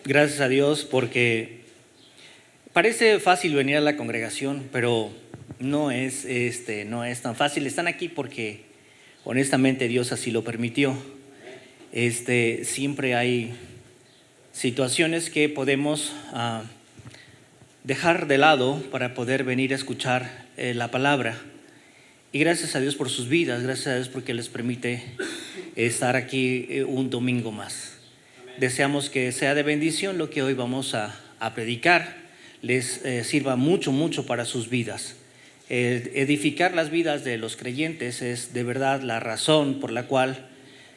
Gracias a Dios porque parece fácil venir a la congregación, pero no es tan fácil. Están aquí porque honestamente Dios así lo permitió. Siempre hay situaciones que podemos dejar de lado para poder venir a escuchar la palabra. Y gracias a Dios por sus vidas, gracias a Dios porque les permite estar aquí un domingo más. Deseamos que sea de bendición lo que hoy vamos a predicar, les sirva mucho para sus vidas. Edificar las vidas de los creyentes es de verdad la razón por la cual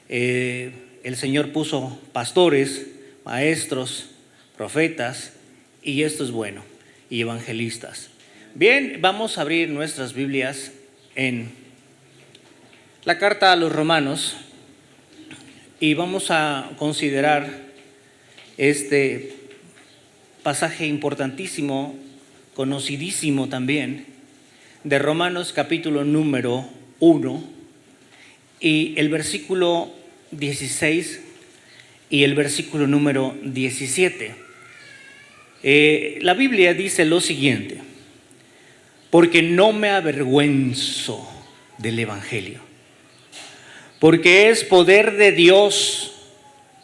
el Señor puso pastores, maestros, profetas, y esto es bueno, y evangelistas. Bien, vamos a abrir nuestras Biblias en la carta a los Romanos y vamos a considerar este pasaje importantísimo, conocidísimo también, de Romanos capítulo número 1 y el versículo 16 y el versículo número 17. La Biblia dice lo siguiente: porque no me avergüenzo del Evangelio, porque es poder de Dios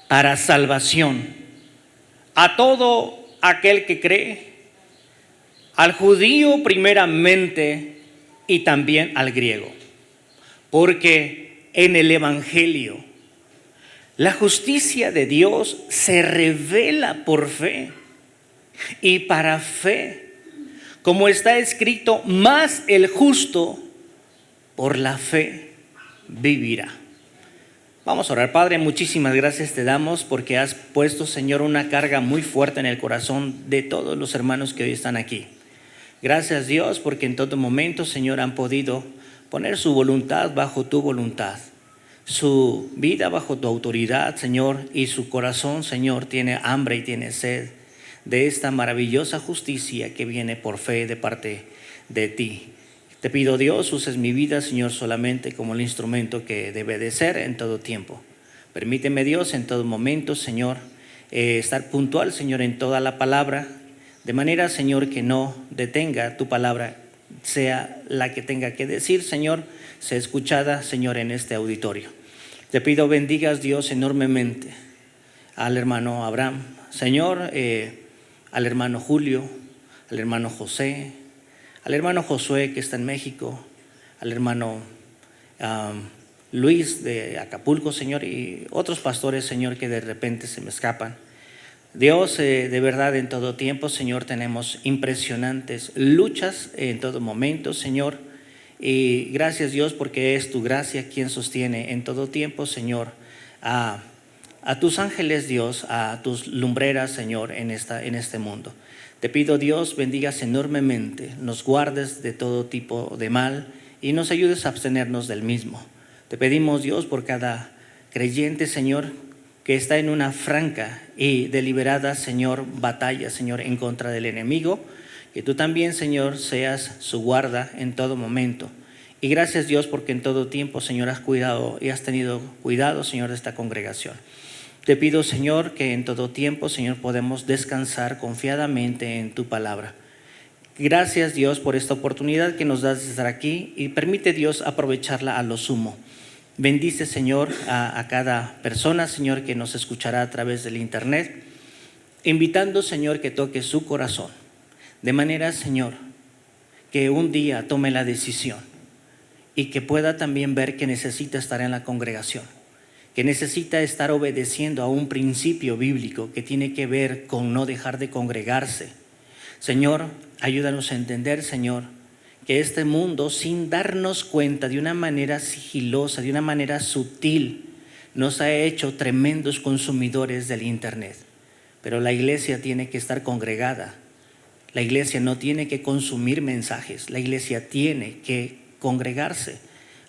para salvación a todo aquel que cree, al judío primeramente y también al griego. Porque en el Evangelio la justicia de Dios se revela por fe y para fe, como está escrito, más el justo por la fe vivirá. Vamos a orar. Padre, muchísimas gracias te damos porque has puesto, Señor, una carga muy fuerte en el corazón de todos los hermanos que hoy están aquí. Gracias, Dios, porque en todo momento, Señor, han podido poner su voluntad bajo tu voluntad, su vida bajo tu autoridad, Señor, y su corazón, Señor, tiene hambre y tiene sed de esta maravillosa justicia que viene por fe de parte de ti. Te pido, Dios, uses mi vida, Señor, solamente como el instrumento que debe de ser en todo tiempo. Permíteme, Dios, en todo momento, Señor, estar puntual, Señor, en toda la palabra, de manera, Señor, que no detenga tu palabra, sea la que tenga que decir, Señor, sea escuchada, Señor, en este auditorio. Te pido bendigas, Dios, enormemente al hermano Abraham, Señor, al hermano Julio, al hermano José, al hermano Josué que está en México, al hermano Luis de Acapulco, Señor, y otros pastores, Señor, que de repente se me escapan. Dios, de verdad, en todo tiempo, Señor, tenemos impresionantes luchas en todo momento, Señor, y gracias, Dios, porque es tu gracia quien sostiene en todo tiempo, Señor, a tus ángeles, Dios, a tus lumbreras, Señor, en este mundo. Te pido, Dios, bendigas enormemente, nos guardes de todo tipo de mal y nos ayudes a abstenernos del mismo. Te pedimos, Dios, por cada creyente, Señor, que está en una franca y deliberada, Señor, batalla, Señor, en contra del enemigo, que tú también, Señor, seas su guarda en todo momento. Y gracias, Dios, porque en todo tiempo, Señor, has cuidado y has tenido cuidado, Señor, de esta congregación. Te pido, Señor, que en todo tiempo, Señor, podemos descansar confiadamente en tu palabra. Gracias, Dios, por esta oportunidad que nos das de estar aquí y permite, Dios, aprovecharla a lo sumo. Bendice, Señor, a cada persona, Señor, que nos escuchará a través del internet, invitando, Señor, que toque su corazón, de manera, Señor, que un día tome la decisión y que pueda también ver que necesita estar en la congregación, que necesita estar obedeciendo a un principio bíblico que tiene que ver con no dejar de congregarse. Señor, ayúdanos a entender, Señor, que este mundo, sin darnos cuenta, de una manera sigilosa, de una manera sutil, nos ha hecho tremendos consumidores del internet. Pero la iglesia tiene que estar congregada. La iglesia no tiene que consumir mensajes, la iglesia tiene que congregarse.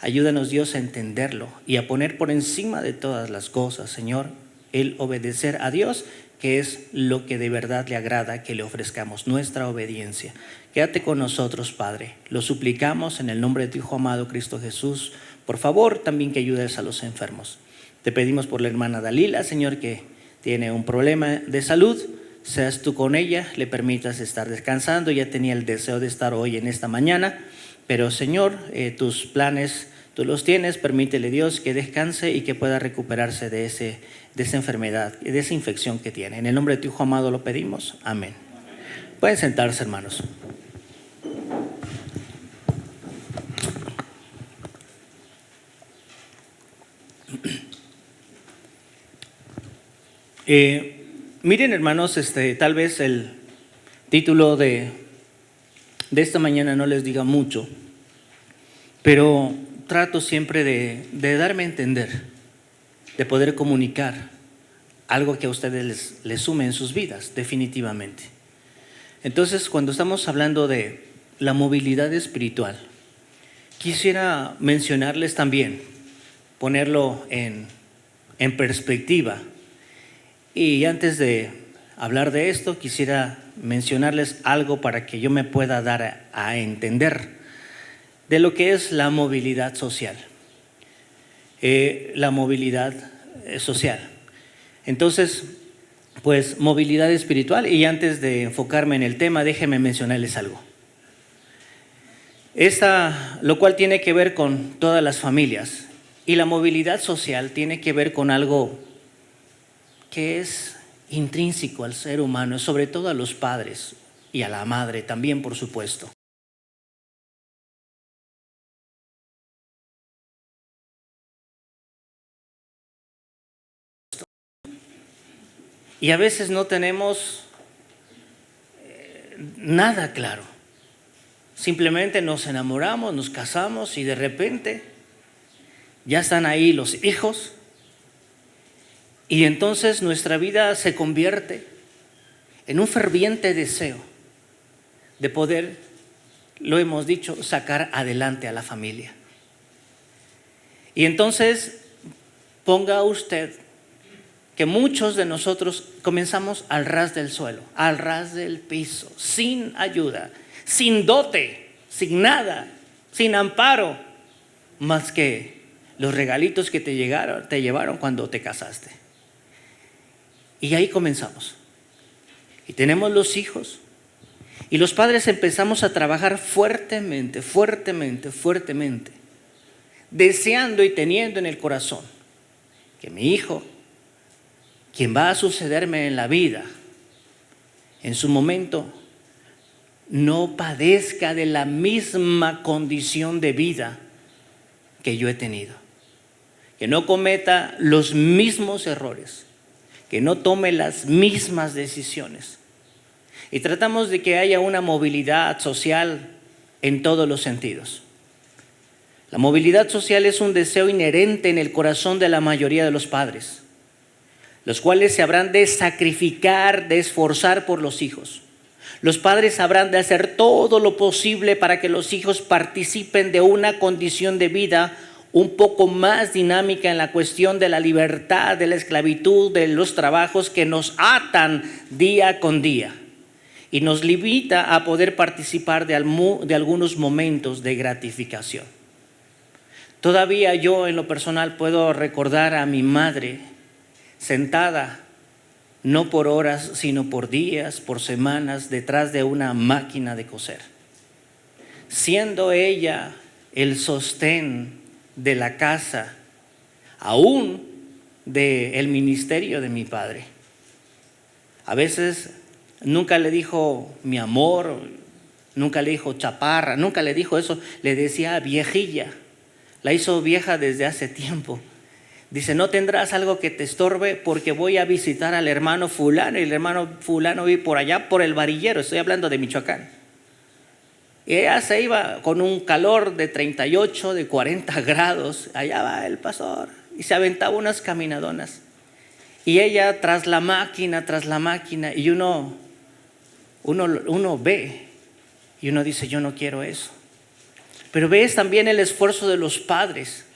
Ayúdanos, Dios, a entenderlo y a poner por encima de todas las cosas, Señor, el obedecer a Dios, que es lo que de verdad le agrada que le ofrezcamos, nuestra obediencia. Quédate con nosotros, Padre. Lo suplicamos en el nombre de tu Hijo amado, Cristo Jesús. Por favor, también que ayudes a los enfermos. Te pedimos por la hermana Dalila, Señor, que tiene un problema de salud, seas tú con ella, le permitas estar descansando. Ya tenía el deseo de estar hoy en esta mañana, pero Señor, tus planes tú los tienes, permítele Dios que descanse y que pueda recuperarse de esa enfermedad, de esa infección que tiene. En el nombre de tu Hijo amado lo pedimos, amén. Pueden sentarse, hermanos. Miren, hermanos, tal vez el título de esta mañana no les diga mucho, pero trato siempre de darme a entender, de poder comunicar algo que a ustedes les sume en sus vidas, definitivamente. Entonces, cuando estamos hablando de la movilidad espiritual, quisiera mencionarles también, ponerlo en perspectiva. Y antes de hablar de esto, quisiera mencionarles algo para que yo me pueda dar a entender de lo que es la movilidad social. La movilidad social. Entonces, pues movilidad espiritual, y antes de enfocarme en el tema, déjenme mencionarles algo. Lo cual tiene que ver con todas las familias, y la movilidad social tiene que ver con algo que es intrínseco al ser humano, sobre todo a los padres y a la madre también, por supuesto. Y a veces no tenemos nada claro. Simplemente nos enamoramos, nos casamos y de repente ya están ahí los hijos. Y entonces nuestra vida se convierte en un ferviente deseo de poder, lo hemos dicho, sacar adelante a la familia. Y entonces ponga usted que muchos de nosotros comenzamos al ras del suelo, al ras del piso, sin ayuda, sin dote, sin nada, sin amparo, más que los regalitos que te llevaron cuando te casaste. Y ahí comenzamos. Y tenemos los hijos. Y los padres empezamos a trabajar fuertemente, deseando y teniendo en el corazón que mi hijo, quien va a sucederme en la vida, en su momento, no padezca de la misma condición de vida que yo he tenido. Que no cometa los mismos errores, que no tome las mismas decisiones. Y tratamos de que haya una movilidad social en todos los sentidos. La movilidad social es un deseo inherente en el corazón de la mayoría de los padres, los cuales se habrán de sacrificar, de esforzar por los hijos. Los padres habrán de hacer todo lo posible para que los hijos participen de una condición de vida un poco más dinámica en la cuestión de la libertad, de la esclavitud, de los trabajos que nos atan día con día y nos limita a poder participar de algunos momentos de gratificación. Todavía yo en lo personal puedo recordar a mi madre sentada, no por horas, sino por días, por semanas, detrás de una máquina de coser, siendo ella el sostén de la casa, aún del ministerio de mi padre. A veces nunca le dijo mi amor, nunca le dijo chaparra, nunca le dijo eso, le decía viejilla. La hizo vieja desde hace tiempo. Dice, no tendrás algo que te estorbe porque voy a visitar al hermano fulano, y el hermano fulano vive por allá, por el Varillero, estoy hablando de Michoacán. Y ella se iba con un calor de 38, de 40 grados, allá va el pastor, y se aventaba unas caminadonas. Y ella tras la máquina, y uno ve, y uno dice, yo no quiero eso. Pero ves también el esfuerzo de los padres,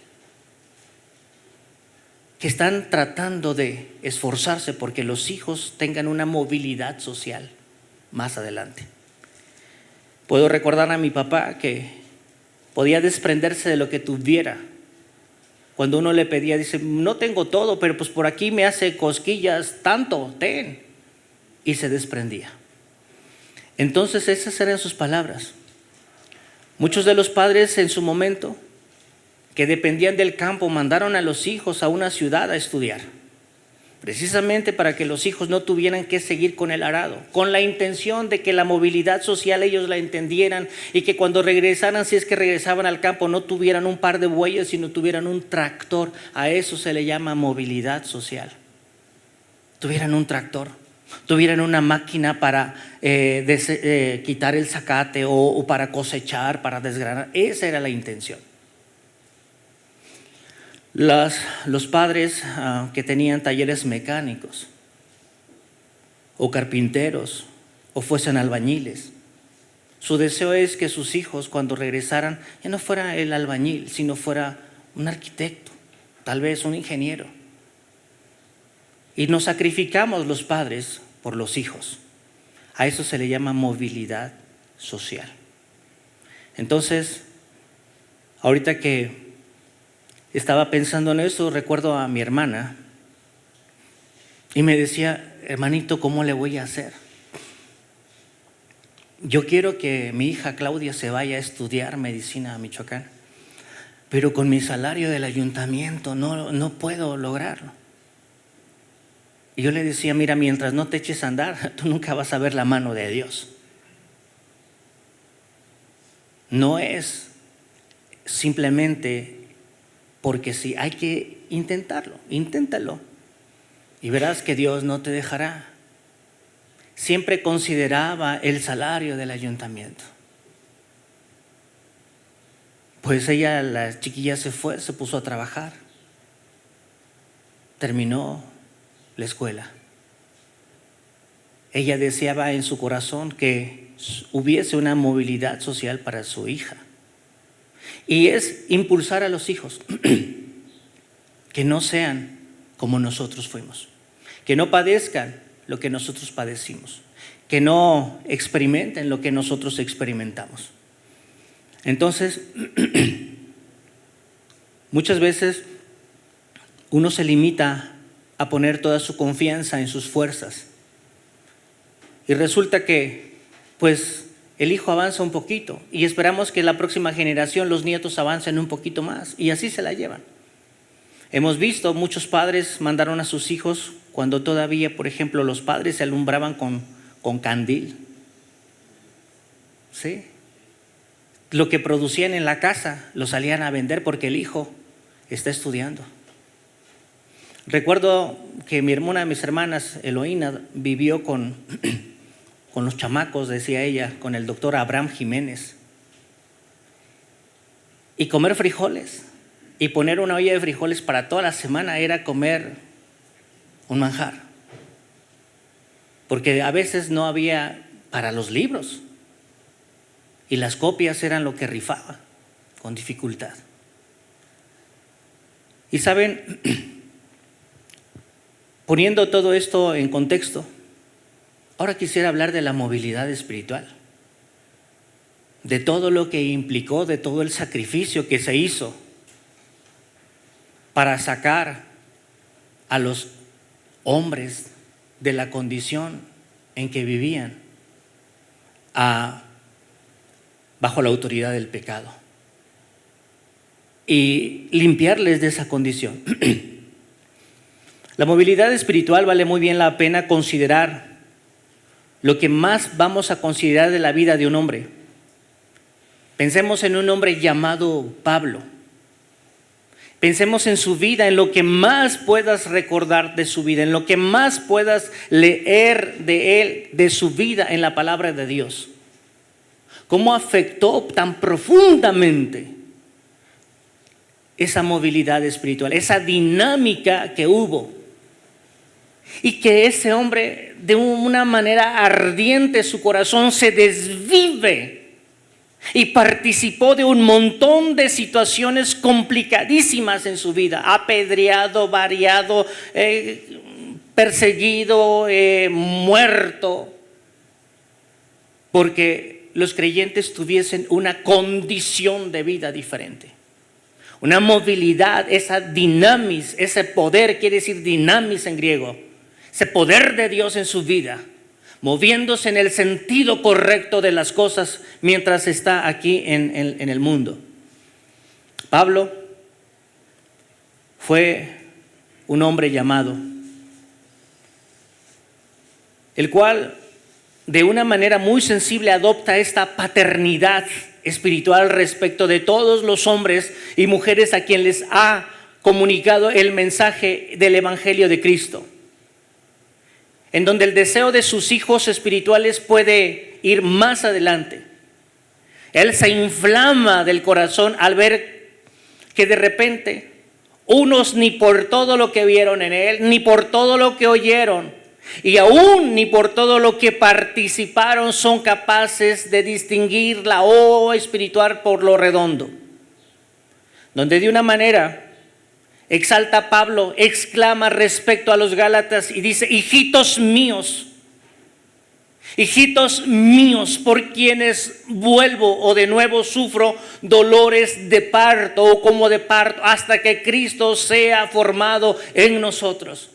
que están tratando de esforzarse porque los hijos tengan una movilidad social más adelante. Puedo recordar a mi papá que podía desprenderse de lo que tuviera Cuando uno le pedía, dice, no tengo todo, pero pues por aquí me hace cosquillas tanto, ten. Y se desprendía. Entonces esas eran sus palabras. Muchos de los padres en su momento, que dependían del campo, mandaron a los hijos a una ciudad a estudiar, precisamente para que los hijos no tuvieran que seguir con el arado, con la intención de que la movilidad social ellos la entendieran y que cuando regresaran, si es que regresaban al campo, no tuvieran un par de bueyes, sino tuvieran un tractor. A eso se le llama movilidad social. Tuvieran un tractor, tuvieran una máquina para quitar el zacate o para cosechar, para desgranar. Esa era la intención. Los padres que tenían talleres mecánicos o carpinteros o fuesen albañiles, su deseo es que sus hijos cuando regresaran ya no fuera el albañil, sino fuera un arquitecto, tal vez un ingeniero. Y nos sacrificamos los padres por los hijos. A eso se le llama movilidad social. Entonces, ahorita que estaba pensando en eso, recuerdo a mi hermana y me decía, hermanito, ¿cómo le voy a hacer? Yo quiero que mi hija Claudia se vaya a estudiar medicina a Michoacán, pero con mi salario del ayuntamiento no puedo lograrlo. Y yo le decía, mira, mientras no te eches a andar, tú nunca vas a ver la mano de Dios. No es simplemente porque sí, hay que intentarlo, inténtalo y verás que Dios no te dejará. Siempre consideraba el salario del ayuntamiento. Pues ella, la chiquilla se fue, se puso a trabajar, terminó la escuela. Ella deseaba en su corazón que hubiese una movilidad social para su hija. Y es impulsar a los hijos que no sean como nosotros fuimos, que no padezcan lo que nosotros padecimos, que no experimenten lo que nosotros experimentamos. Entonces, muchas veces uno se limita a poner toda su confianza en sus fuerzas y resulta que pues el hijo avanza un poquito y esperamos que la próxima generación, los nietos, avancen un poquito más y así se la llevan. Hemos visto muchos padres mandaron a sus hijos cuando todavía, por ejemplo, los padres se alumbraban con candil. ¿Sí? Lo que producían en la casa lo salían a vender porque el hijo está estudiando. Recuerdo que mi hermana de mis hermanas, Eloína, vivió con los chamacos, decía ella, con el doctor Abraham Jiménez. Y comer frijoles y poner una olla de frijoles para toda la semana era comer un manjar. Porque a veces no había para los libros y las copias eran lo que rifaba con dificultad. Y saben, poniendo todo esto en contexto, ahora quisiera hablar de la movilidad espiritual, de todo lo que implicó, de todo el sacrificio que se hizo para sacar a los hombres de la condición en que vivían bajo la autoridad del pecado y limpiarles de esa condición. La movilidad espiritual vale muy bien la pena considerar lo que más vamos a considerar de la vida de un hombre. Pensemos en un hombre llamado Pablo. Pensemos en su vida, en lo que más puedas recordar de su vida, en lo que más puedas leer de él, de su vida en la palabra de Dios. ¿Cómo afectó tan profundamente esa movilidad espiritual, esa dinámica que hubo? Y que ese hombre, de una manera ardiente, su corazón se desvive y participó de un montón de situaciones complicadísimas en su vida, apedreado, variado, perseguido, muerto, porque los creyentes tuviesen una condición de vida diferente, una movilidad, esa dinamis, ese poder, quiere decir dinamis en griego, ese poder de Dios en su vida, moviéndose en el sentido correcto de las cosas mientras está aquí en el mundo. Pablo fue un hombre llamado, el cual de una manera muy sensible adopta esta paternidad espiritual respecto de todos los hombres y mujeres a quien les ha comunicado el mensaje del Evangelio de Cristo, en donde el deseo de sus hijos espirituales puede ir más adelante. Él se inflama del corazón al ver que de repente unos ni por todo lo que vieron en él, ni por todo lo que oyeron, y aún ni por todo lo que participaron son capaces de distinguir la ova espiritual por lo redondo. Donde de una manera exalta Pablo, exclama respecto a los Gálatas y dice: hijitos míos, por quienes vuelvo o de nuevo sufro dolores de parto o como de parto, hasta que Cristo sea formado en nosotros.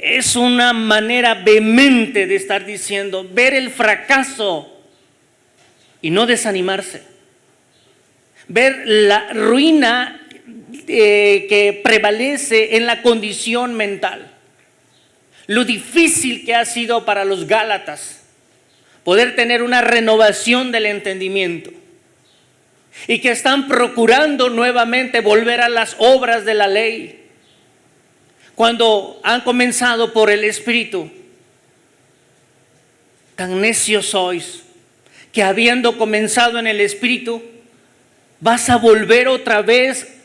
Es una manera vehemente de estar diciendo, ver el fracaso y no desanimarse, ver la ruina que prevalece en la condición mental, lo difícil que ha sido para los Gálatas poder tener una renovación del entendimiento, y que están procurando nuevamente volver a las obras de la ley, cuando han comenzado por el Espíritu. Tan necios sois, que habiendo comenzado en el Espíritu, vas a volver otra vez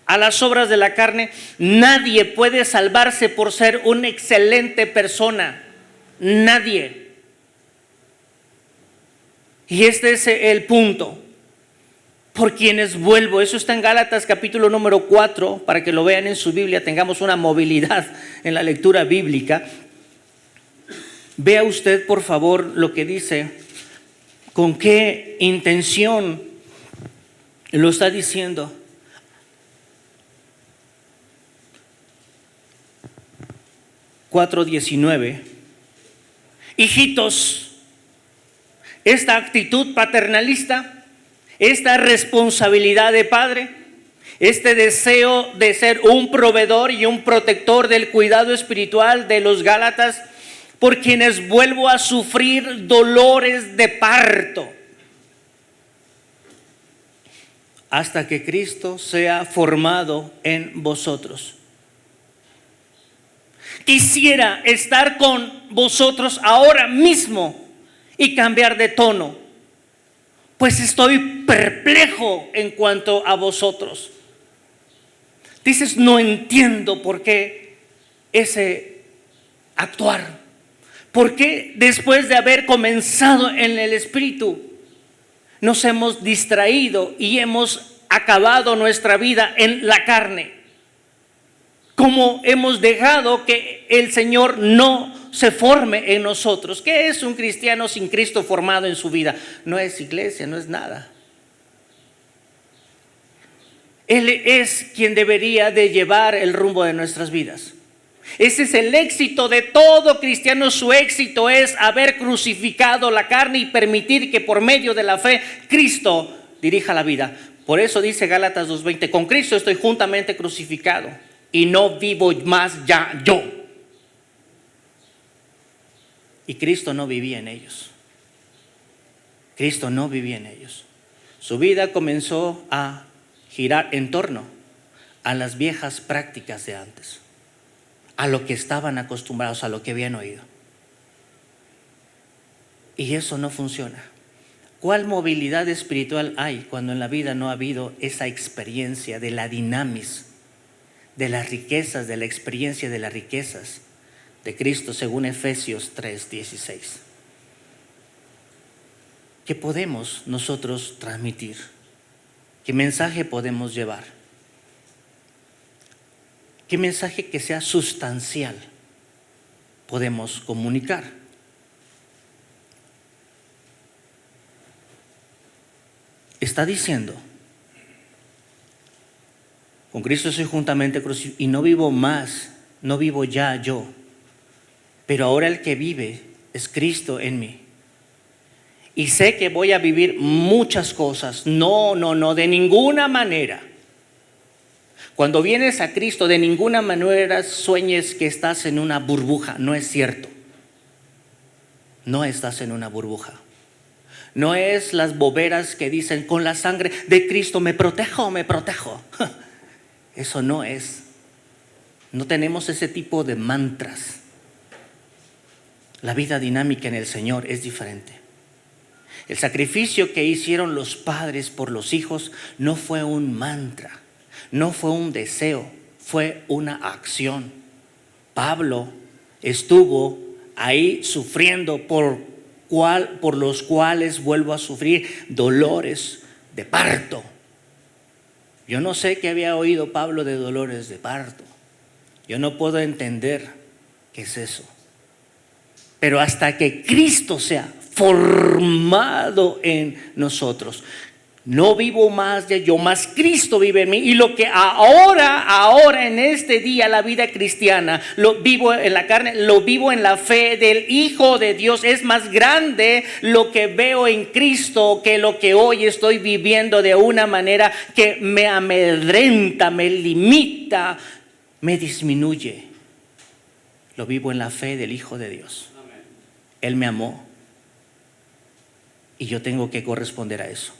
a las obras de la carne. Nadie puede salvarse por ser una excelente persona, nadie. Y este es el punto. Por quienes vuelvo, eso está en Gálatas capítulo número 4, para que lo vean en su Biblia, tengamos una movilidad en la lectura bíblica. Vea usted por favor lo que dice, con qué intención lo está diciendo. (4:19) Hijitos, esta actitud paternalista, esta responsabilidad de padre, este deseo de ser un proveedor y un protector del cuidado espiritual de los Gálatas, por quienes vuelvo a sufrir dolores de parto, hasta que Cristo sea formado en vosotros. Quisiera estar con vosotros ahora mismo y cambiar de tono, pues estoy perplejo en cuanto a vosotros. Dices, no entiendo por qué ese actuar. ¿Por qué después de haber comenzado en el Espíritu nos hemos distraído y hemos acabado nuestra vida en la carne? ¿Cómo hemos dejado que el Señor no se forme en nosotros? ¿Qué es un cristiano sin Cristo formado en su vida? No es iglesia, no es nada. Él es quien debería de llevar el rumbo de nuestras vidas. Ese es el éxito de todo cristiano. Su éxito es haber crucificado la carne y permitir que por medio de la fe Cristo dirija la vida. Por eso dice Gálatas 2:20, con Cristo estoy juntamente crucificado y no vivo más ya yo. Y Cristo no vivía en ellos. Cristo no vivía en ellos. Su vida comenzó a girar en torno a las viejas prácticas de antes, a lo que estaban acostumbrados, a lo que habían oído. Y eso no funciona. ¿Cuál movilidad espiritual hay cuando en la vida no ha habido esa experiencia de la dinamis, de las riquezas, de la experiencia de las riquezas de Cristo, según Efesios 3:16? ¿Qué podemos nosotros transmitir? ¿Qué mensaje podemos llevar? ¿Qué mensaje que sea sustancial podemos comunicar? Está diciendo Con Cristo soy juntamente crucificado y no vivo más, no vivo ya yo, pero ahora el que vive es Cristo en mí. Y sé que voy a vivir muchas cosas. No, de ninguna manera. Cuando vienes a Cristo, de ninguna manera sueñes que estás en una burbuja. No es cierto. No estás en una burbuja. No es las boberas que dicen con la sangre de Cristo me protejo. Eso no es. No tenemos ese tipo de mantras. La vida dinámica en el Señor es diferente. El sacrificio que hicieron los padres por los hijos no fue un mantra, no fue un deseo, fue una acción. Pablo estuvo ahí sufriendo por los cuales vuelvo a sufrir dolores de parto. Yo no sé qué había oído Pablo de dolores de parto. Yo no puedo entender qué es eso. Pero hasta que Cristo sea formado en nosotros, no vivo más ya yo, más Cristo vive en mí. Y lo que ahora en este día, la vida cristiana, lo vivo en la carne, lo vivo en la fe del Hijo de Dios. Es más grande lo que veo en Cristo que lo que hoy estoy viviendo de una manera que me amedrenta, me limita, me disminuye. Lo vivo en la fe del Hijo de Dios. Él me amó y yo tengo que corresponder a eso.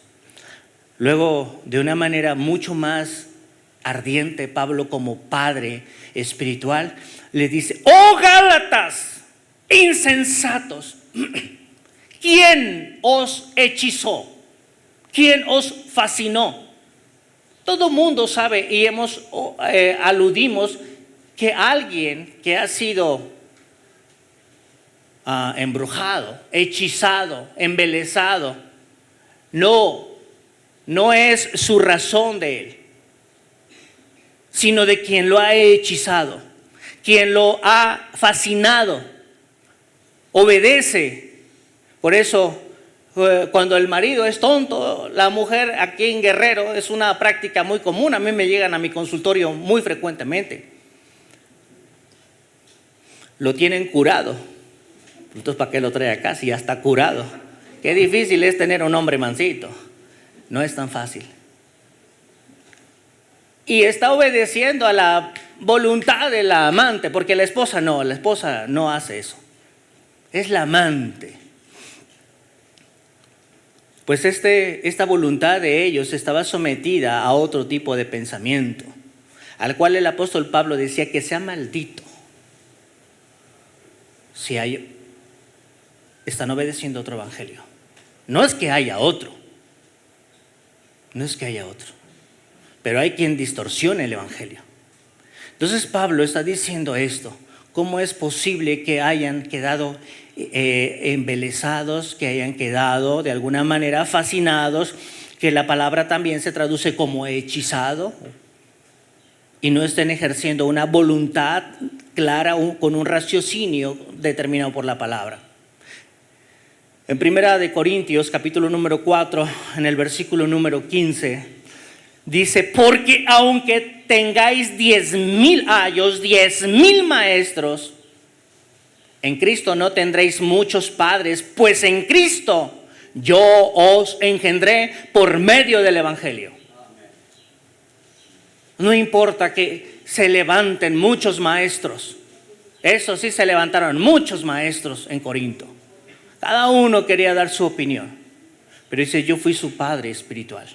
Luego, de una manera mucho más ardiente, Pablo, como padre espiritual, le dice: ¡Oh Gálatas, insensatos! ¿Quién os hechizó? ¿Quién os fascinó? Todo mundo sabe y aludimos que alguien que ha sido embrujado, hechizado, embelesado, no es su razón de él, sino de quien lo ha hechizado, quien lo ha fascinado, obedece. Por eso, cuando el marido es tonto, la mujer aquí en Guerrero es una práctica muy común. A mí me llegan a mi consultorio muy frecuentemente. Lo tienen curado. Entonces, ¿para qué lo trae acá si ya está curado? Qué difícil es tener un hombre mansito. No es tan fácil. Y está obedeciendo a la voluntad de la amante, porque la esposa no hace eso. Es la amante. Pues esta voluntad de ellos estaba sometida a otro tipo de pensamiento, al cual el apóstol Pablo decía que sea maldito si están obedeciendo otro evangelio. No es que haya otro, pero hay quien distorsiona el evangelio. Entonces Pablo está diciendo esto: ¿cómo es posible que hayan quedado embelesados, que hayan quedado de alguna manera fascinados, que la palabra también se traduce como hechizado, y no estén ejerciendo una voluntad clara con un raciocinio determinado por la palabra? En 1 Corintios capítulo número 4, en el versículo número 15, dice: porque aunque tengáis 10,000 ayos, 10,000 maestros, en Cristo no tendréis muchos padres, pues en Cristo yo os engendré por medio del evangelio. No importa que se levanten muchos maestros. Eso sí, se levantaron muchos maestros en Corinto. Cada uno quería dar su opinión. Pero dice: yo fui su padre espiritual.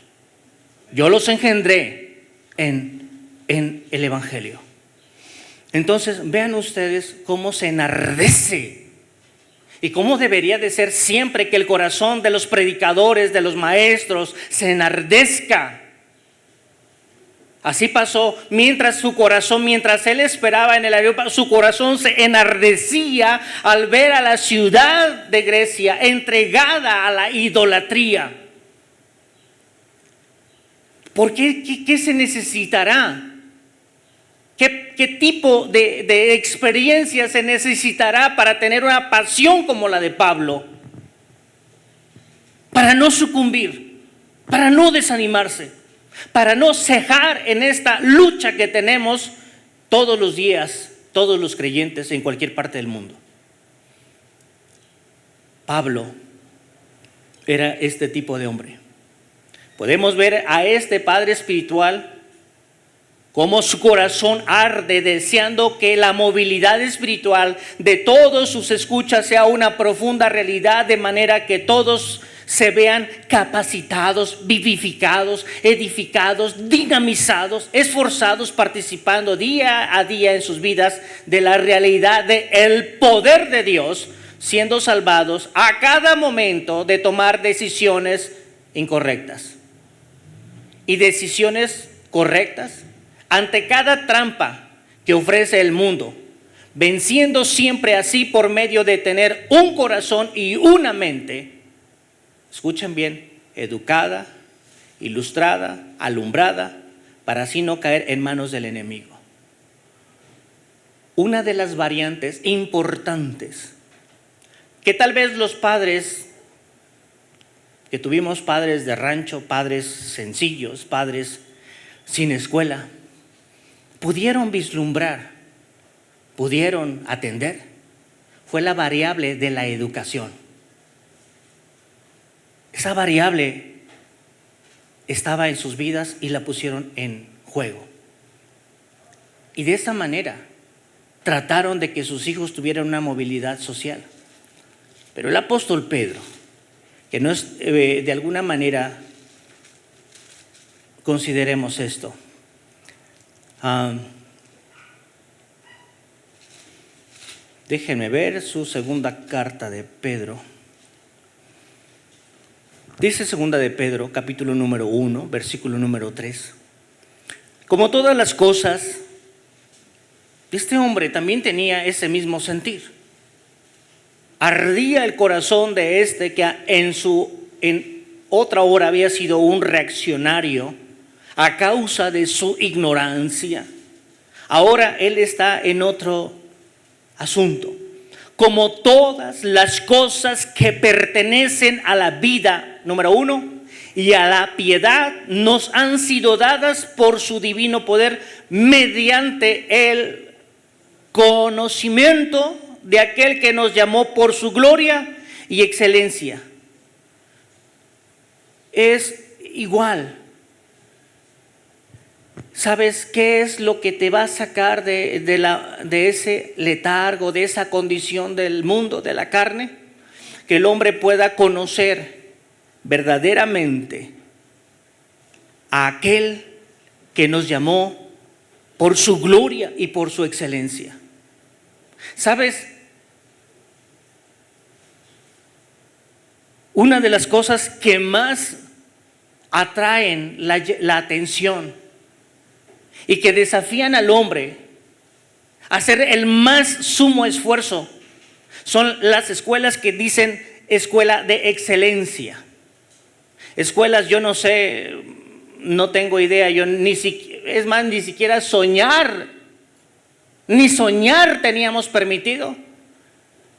Yo los engendré en el evangelio. Entonces, vean ustedes cómo se enardece y cómo debería de ser siempre que el corazón de los predicadores, de los maestros, se enardezca. Así pasó mientras él esperaba en el aeropuerto, su corazón se enardecía al ver a la ciudad de Grecia entregada a la idolatría. ¿Por qué? ¿Qué se necesitará? ¿Qué tipo de experiencia se necesitará para tener una pasión como la de Pablo? Para no sucumbir, para no desanimarse. para no cejar en esta lucha que tenemos todos los días, todos los creyentes en cualquier parte del mundo. Pablo era este tipo de hombre. Podemos ver a este padre espiritual cómo su corazón arde deseando que la movilidad espiritual de todos sus escuchas sea una profunda realidad, de manera que todos se vean capacitados, vivificados, edificados, dinamizados, esforzados, participando día a día en sus vidas de la realidad del poder de Dios, siendo salvados a cada momento de tomar decisiones incorrectas. Y decisiones correctas ante cada trampa que ofrece el mundo, venciendo siempre así por medio de tener un corazón y una mente, escuchen bien, educada, ilustrada, alumbrada, para así no caer en manos del enemigo. Una de las variantes importantes que tal vez los padres, que tuvimos padres de rancho, padres sencillos, padres sin escuela, pudieron vislumbrar, pudieron atender, fue la variable de la educación. Esa variable estaba en sus vidas y la pusieron en juego. Y de esa manera trataron de que sus hijos tuvieran una movilidad social. Pero el apóstol Pedro, que no es de alguna manera, consideremos esto. Déjenme ver su segunda carta de Pedro. Dice segunda de Pedro, capítulo número 1, versículo número 3. Como todas las cosas, este hombre también tenía ese mismo sentir. Ardía el corazón de este que en otra hora había sido un reaccionario a causa de su ignorancia. Ahora él está en otro asunto. Como todas las cosas que pertenecen a la vida, número 1, y a la piedad, nos han sido dadas por su divino poder mediante el conocimiento de aquel que nos llamó por su gloria y excelencia. Es igual. ¿Sabes qué es lo que te va a sacar de ese letargo, de esa condición del mundo, de la carne? Que el hombre pueda conocer verdaderamente a aquel que nos llamó por su gloria y por su excelencia. ¿Sabes? Una de las cosas que más atraen la atención y que desafían al hombre a hacer el más sumo esfuerzo son las escuelas que dicen escuela de excelencia. Escuelas, yo no sé, no tengo idea, ni siquiera ni soñar teníamos permitido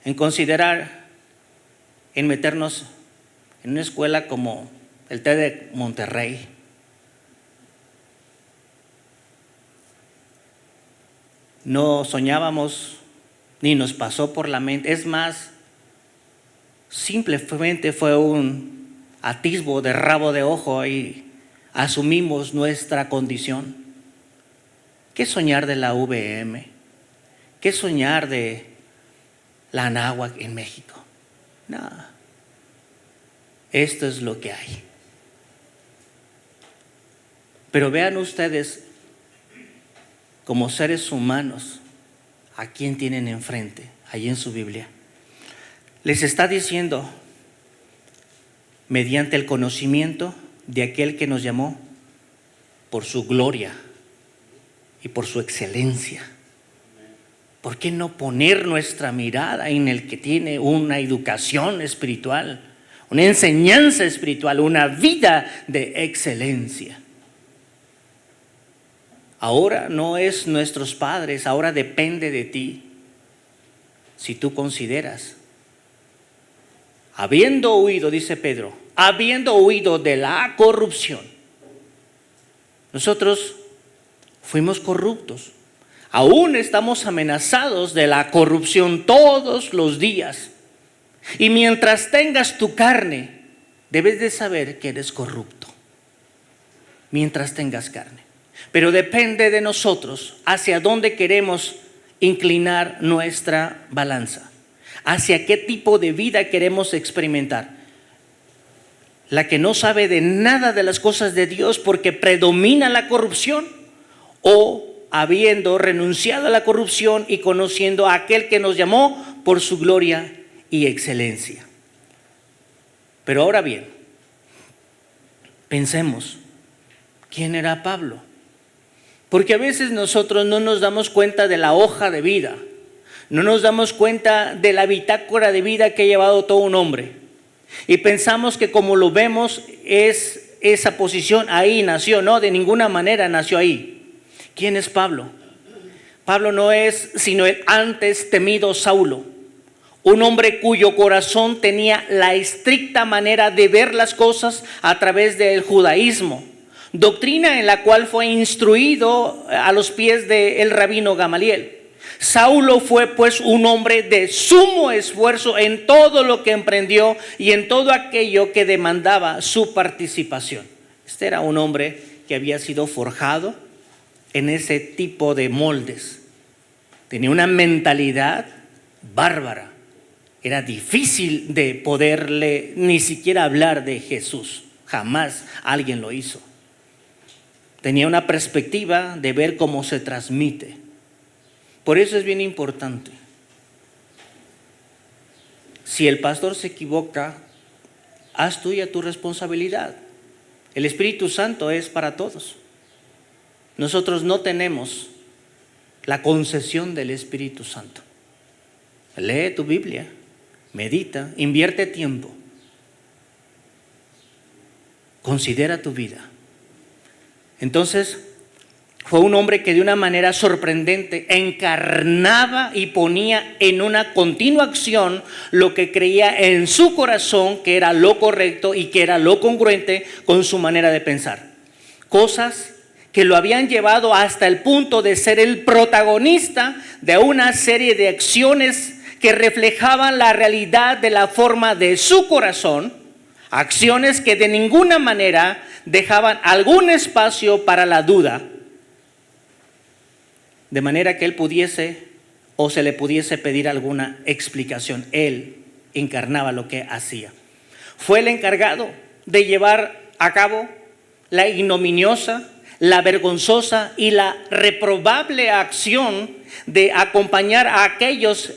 en considerar en meternos en una escuela como el TEC de Monterrey. No soñábamos ni nos pasó por la mente. Es más, simplemente fue un atisbo de rabo de ojo y asumimos nuestra condición. ¿Qué soñar de la UVM? ¿Qué soñar de la Anáhuac en México? Nada. Esto es lo que hay. Pero vean ustedes, como seres humanos, ¿a quién tienen enfrente? Allí en su Biblia. Les está diciendo, mediante el conocimiento de aquel que nos llamó por su gloria y por su excelencia. ¿Por qué no poner nuestra mirada en el que tiene una educación espiritual, una enseñanza espiritual, una vida de excelencia? Ahora no es nuestros padres, ahora depende de ti. Si tú consideras, habiendo huido, dice Pedro, habiendo huido de la corrupción Nosotros fuimos corruptos. Aún estamos amenazados de la corrupción todos los días. Y mientras tengas tu carne, debes de saber que eres corrupto. Mientras tengas carne. Pero depende de nosotros hacia dónde queremos inclinar nuestra balanza. Hacia qué tipo de vida queremos experimentar. La que no sabe de nada de las cosas de Dios porque predomina la corrupción, o habiendo renunciado a la corrupción y conociendo a aquel que nos llamó por su gloria y excelencia. Pero ahora bien, pensemos, ¿quién era Pablo? Porque a veces nosotros no nos damos cuenta de la hoja de vida, no nos damos cuenta de la bitácora de vida que ha llevado todo un hombre. Y pensamos que como lo vemos es esa posición, ahí nació. No, de ninguna manera nació ahí. ¿Quién es Pablo? Pablo no es sino el antes temido Saulo, un hombre cuyo corazón tenía la estricta manera de ver las cosas a través del judaísmo, doctrina en la cual fue instruido a los pies del rabino Gamaliel. Saulo fue pues un hombre de sumo esfuerzo en todo lo que emprendió y en todo aquello que demandaba su participación. Este era un hombre que había sido forjado en ese tipo de moldes. Tenía una mentalidad bárbara. Era difícil de poderle ni siquiera hablar de Jesús. Jamás alguien lo hizo. Tenía una perspectiva de ver cómo se transmite. Por eso es bien importante. Si el pastor se equivoca, haz tuya tu responsabilidad. El Espíritu Santo es para todos. Nosotros no tenemos la concesión del Espíritu Santo. Lee tu Biblia, medita, invierte tiempo. Considera tu vida. Entonces, fue un hombre que de una manera sorprendente encarnaba y ponía en una continua acción lo que creía en su corazón que era lo correcto y que era lo congruente con su manera de pensar. Cosas que lo habían llevado hasta el punto de ser el protagonista de una serie de acciones que reflejaban la realidad de la forma de su corazón, acciones que de ninguna manera dejaban algún espacio para la duda, de manera que él pudiese o se le pudiese pedir alguna explicación. Él encarnaba lo que hacía. Fue el encargado de llevar a cabo la ignominiosa, la vergonzosa y la reprobable acción de acompañar a aquellos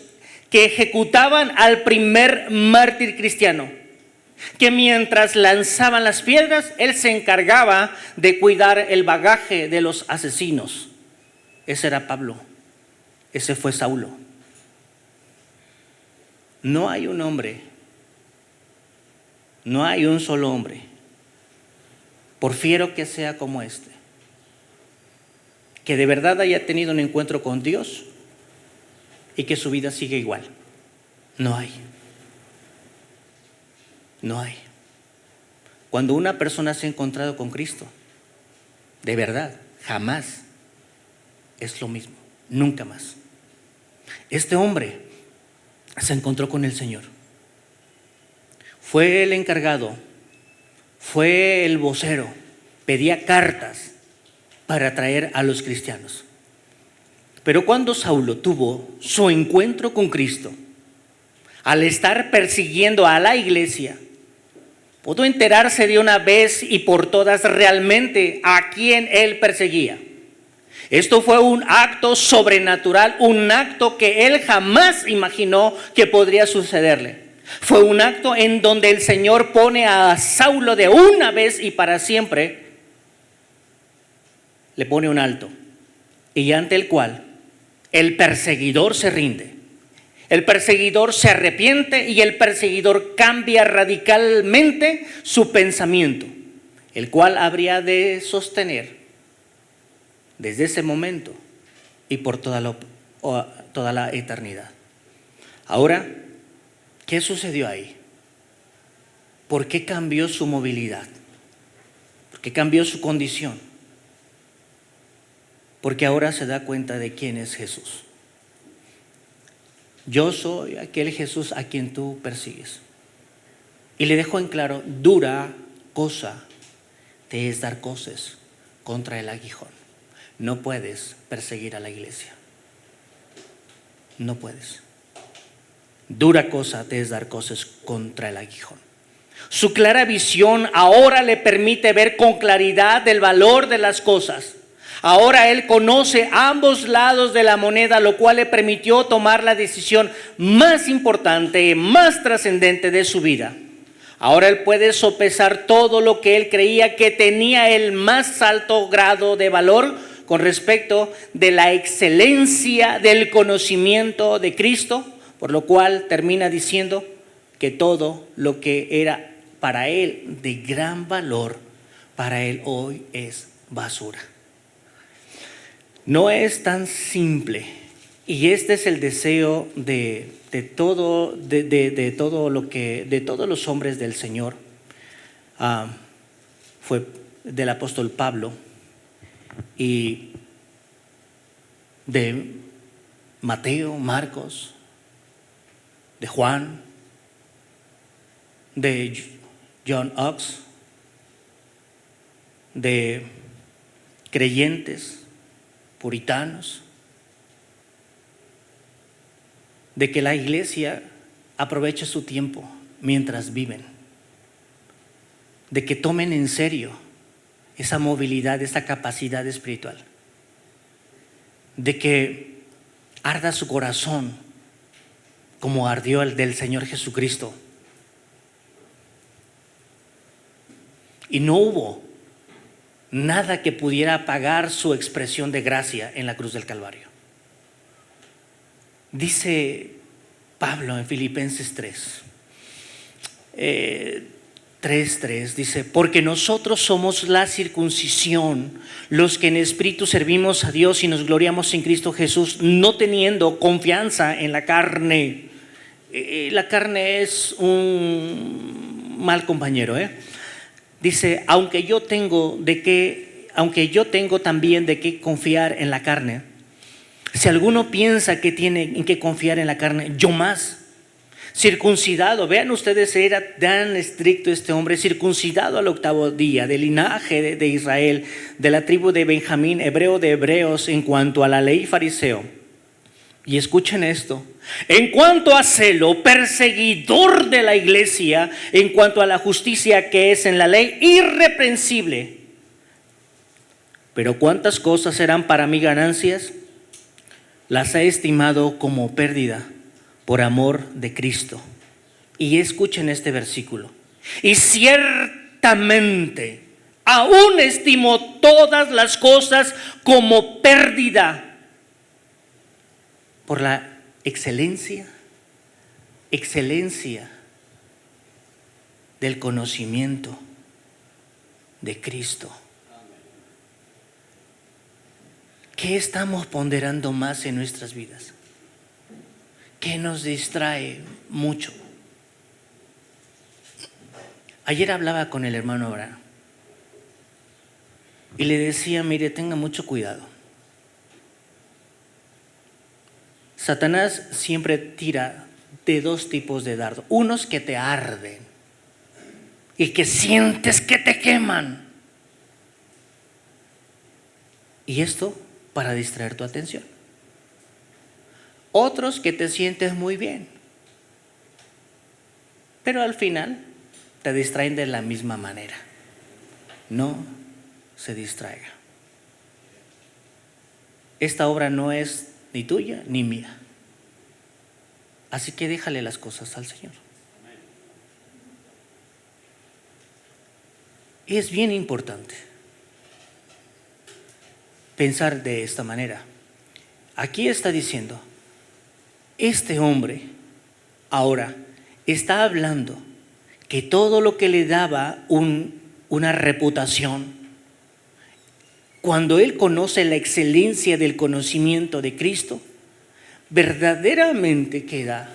que ejecutaban al primer mártir cristiano, que mientras lanzaban las piedras, él se encargaba de cuidar el bagaje de los asesinos. Ese era Pablo, ese fue Saulo. No hay un hombre, no hay un solo hombre, por fiero que sea como este, que de verdad haya tenido un encuentro con Dios y que su vida siga igual. No hay. No hay. Cuando una persona se ha encontrado con Cristo, de verdad, jamás es lo mismo, nunca más. Este hombre se encontró con el Señor. Fue el encargado, fue el vocero, pedía cartas para atraer a los cristianos. Pero cuando Saulo tuvo su encuentro con Cristo, al estar persiguiendo a la iglesia, pudo enterarse de una vez y por todas realmente a quien él perseguía. Esto fue un acto sobrenatural, un acto que él jamás imaginó que podría sucederle. Fue un acto en donde el Señor pone a Saulo de una vez y para siempre, le pone un alto, y ante el cual el perseguidor se rinde. El perseguidor se arrepiente y el perseguidor cambia radicalmente su pensamiento, el cual habría de sostener desde ese momento y por toda la eternidad. Ahora, ¿qué sucedió ahí? ¿Por qué cambió su movilidad? ¿Por qué cambió su condición? porque ahora se da cuenta de quién es Jesús. Yo soy aquel Jesús a quien tú persigues. Y le dejó en claro, dura cosa te es dar coces contra el aguijón. No puedes perseguir a la iglesia. No puedes. Dura cosa te es dar coces contra el aguijón. Su clara visión ahora le permite ver con claridad el valor de las cosas. Ahora él conoce ambos lados de la moneda, lo cual le permitió tomar la decisión más importante, más trascendente de su vida. Ahora él puede sopesar todo lo que él creía que tenía el más alto grado de valor con respecto de la excelencia del conocimiento de Cristo, por lo cual termina diciendo que todo lo que era para él de gran valor, para él hoy es basura. No es tan simple, y este es el deseo de todos los hombres del Señor. Fue del apóstol Pablo y de Mateo, Marcos, de Juan, de John Ox, de creyentes puritanos, de que la iglesia aproveche su tiempo mientras viven, de que tomen en serio esa movilidad, esa capacidad espiritual, de que arda su corazón como ardió el del Señor Jesucristo. Y no hubo nada que pudiera apagar su expresión de gracia en la cruz del Calvario. Dice Pablo en Filipenses 3:3, dice, porque nosotros somos la circuncisión, los que en espíritu servimos a Dios y nos gloriamos en Cristo Jesús, no teniendo confianza en la carne. La carne es un mal compañero, Dice, aunque yo tengo también de qué confiar en la carne, si alguno piensa que tiene en qué confiar en la carne, yo más. Circuncidado, vean ustedes, era tan estricto este hombre, circuncidado al 8º día, del linaje de Israel, de la tribu de Benjamín, hebreo de hebreos, en cuanto a la ley, fariseo. Y escuchen esto, en cuanto a celo, perseguidor de la iglesia, en cuanto a la justicia que es en la ley, irreprensible. Pero ¿cuántas cosas eran para mí ganancias? Las he estimado como pérdida por amor de Cristo. Y escuchen este versículo. Y ciertamente aún estimo todas las cosas como pérdida por la excelencia del conocimiento de Cristo. ¿Qué estamos ponderando más en nuestras vidas? ¿Qué nos distrae mucho? Ayer hablaba con el hermano Abraham y le decía, mire, tenga mucho cuidado. Satanás siempre tira de dos tipos de dardo. Unos que te arden y que sientes que te queman. Y esto para distraer tu atención. Otros que te sientes muy bien, pero al final te distraen de la misma manera. No se distraiga. Esta obra no es ni tuya ni mía. Así que déjale las cosas al Señor. Y es bien importante pensar de esta manera. Aquí está diciendo, este hombre ahora está hablando que todo lo que le daba una reputación, cuando él conoce la excelencia del conocimiento de Cristo, verdaderamente queda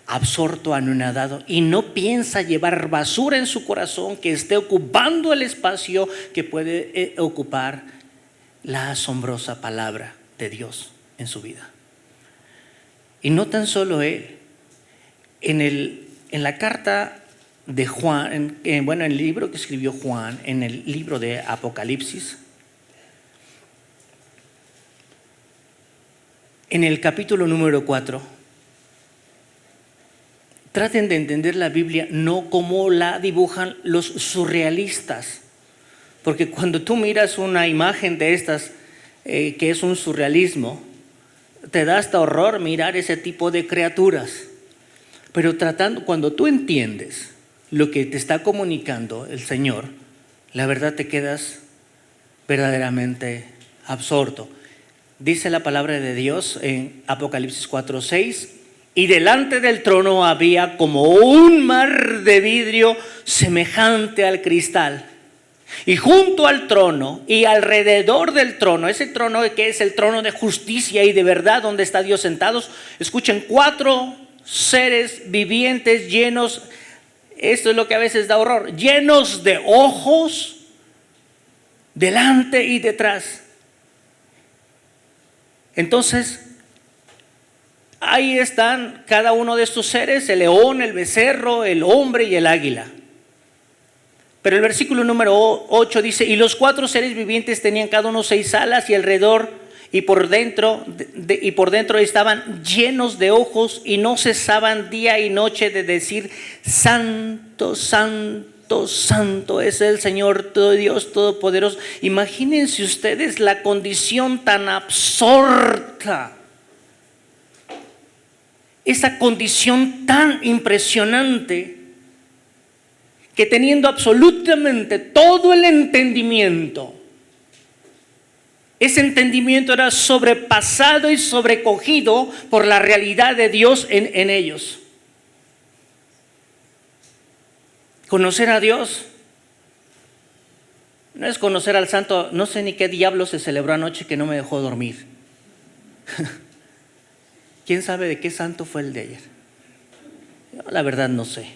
absorto, anonadado y no piensa llevar basura en su corazón que esté ocupando el espacio que puede ocupar la asombrosa palabra de Dios en su vida. Y no tan solo él, en la carta de Juan, en el libro que escribió Juan, en el libro de Apocalipsis, en el capítulo número 4, traten de entender la Biblia no como la dibujan los surrealistas, porque cuando tú miras una imagen de estas, que es un surrealismo, te da hasta horror mirar ese tipo de criaturas. Pero cuando tú entiendes lo que te está comunicando el Señor, la verdad te quedas verdaderamente absorto. Dice la palabra de Dios en Apocalipsis 4:6, y delante del trono había como un mar de vidrio semejante al cristal. Y junto al trono y alrededor del trono, ese trono que es el trono de justicia y de verdad donde está Dios sentados, escuchen, 4 seres vivientes llenos, esto es lo que a veces da horror, llenos de ojos delante y detrás. Entonces, ahí están cada uno de estos seres, el león, el becerro, el hombre y el águila. Pero el versículo número 8 dice, y los 4 seres vivientes tenían cada uno 6 alas y alrededor y por dentro estaban llenos de ojos y no cesaban día y noche de decir, santo, santo, santo es el Señor todo Dios todopoderoso. Imagínense ustedes la condición tan absorta, esa condición tan impresionante, que teniendo absolutamente todo el entendimiento, ese entendimiento era sobrepasado y sobrecogido por la realidad de Dios en ellos. Conocer a Dios no es conocer al santo. No sé ni qué diablo se celebró anoche que no me dejó dormir. ¿Quién sabe de qué santo fue el de ayer? Yo, la verdad no sé.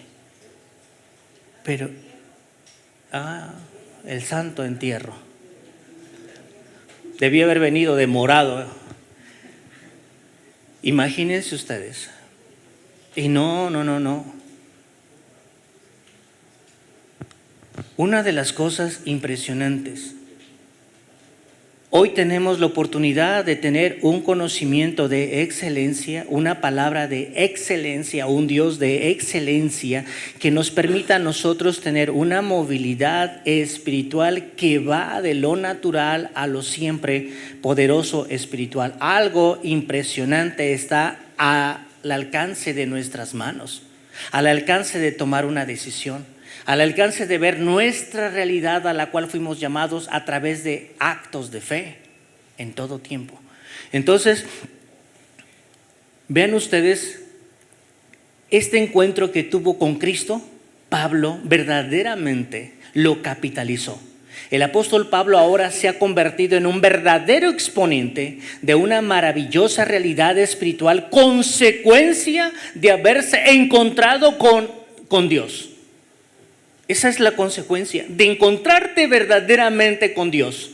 Pero, el santo entierro. Debía haber venido de morado. Imagínense ustedes. Y no. Una de las cosas impresionantes. Hoy tenemos la oportunidad de tener un conocimiento de excelencia, una palabra de excelencia, un Dios de excelencia que nos permita a nosotros tener una movilidad espiritual que va de lo natural a lo siempre poderoso espiritual. Algo impresionante está al alcance de nuestras manos, al alcance de tomar una decisión, al alcance de ver nuestra realidad a la cual fuimos llamados a través de actos de fe en todo tiempo. Entonces, vean ustedes este encuentro que tuvo con Cristo. Pablo verdaderamente lo capitalizó. El apóstol Pablo ahora se ha convertido en un verdadero exponente de una maravillosa realidad espiritual, consecuencia de haberse encontrado con Dios. Esa es la consecuencia de encontrarte verdaderamente con Dios.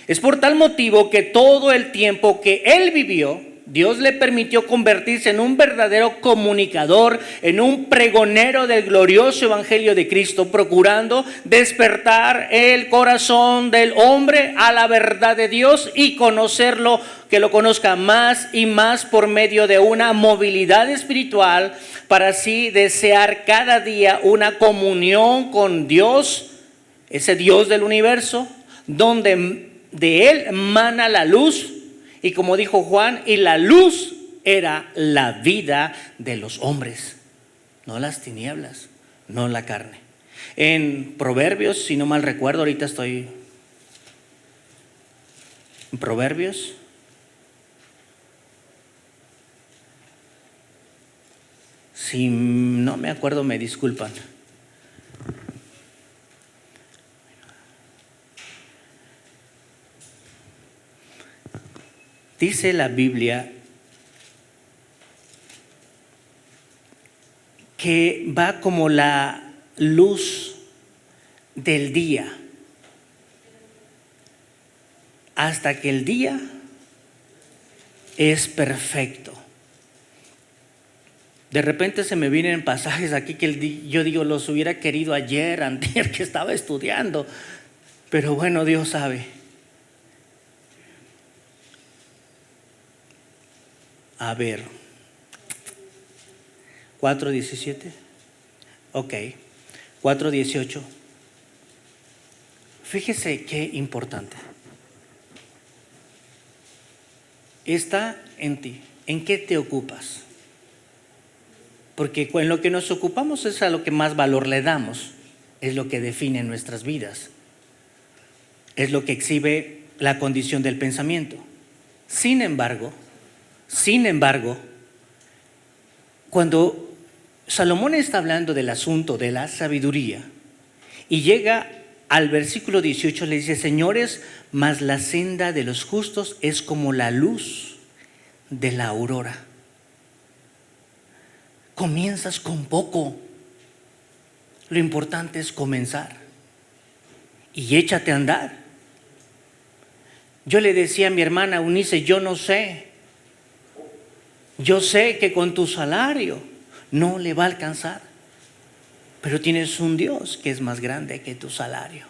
Es por tal motivo que todo el tiempo que él vivió, Dios le permitió convertirse en un verdadero comunicador, en un pregonero del glorioso evangelio de Cristo, procurando despertar el corazón del hombre a la verdad de Dios y conocerlo, que lo conozca más y más por medio de una movilidad espiritual, para así desear cada día una comunión con Dios, ese Dios del universo, donde de él mana la luz. Y como dijo Juan, y la luz era la vida de los hombres, no las tinieblas, no la carne. En Proverbios, si no mal recuerdo, ahorita estoy en Proverbios. Si no me acuerdo, me disculpan. Dice la Biblia que va como la luz del día hasta que el día es perfecto. De repente se me vienen pasajes aquí que yo digo, los hubiera querido ayer, antier, que estaba estudiando. Pero bueno, Dios sabe. A ver, 4:17. Ok, 4:18. Fíjese qué importante. Está en ti. ¿En qué te ocupas? Porque en lo que nos ocupamos es a lo que más valor le damos. Es lo que define nuestras vidas. Es lo que exhibe la condición del pensamiento. Sin embargo, cuando Salomón está hablando del asunto de la sabiduría y llega al versículo 18, le dice: señores, mas la senda de los justos es como la luz de la aurora. Comienzas con poco. Lo importante es comenzar y échate a andar. Yo le decía a mi hermana Eunice, yo sé que con tu salario no le va a alcanzar, pero tienes un Dios que es más grande que tu salario.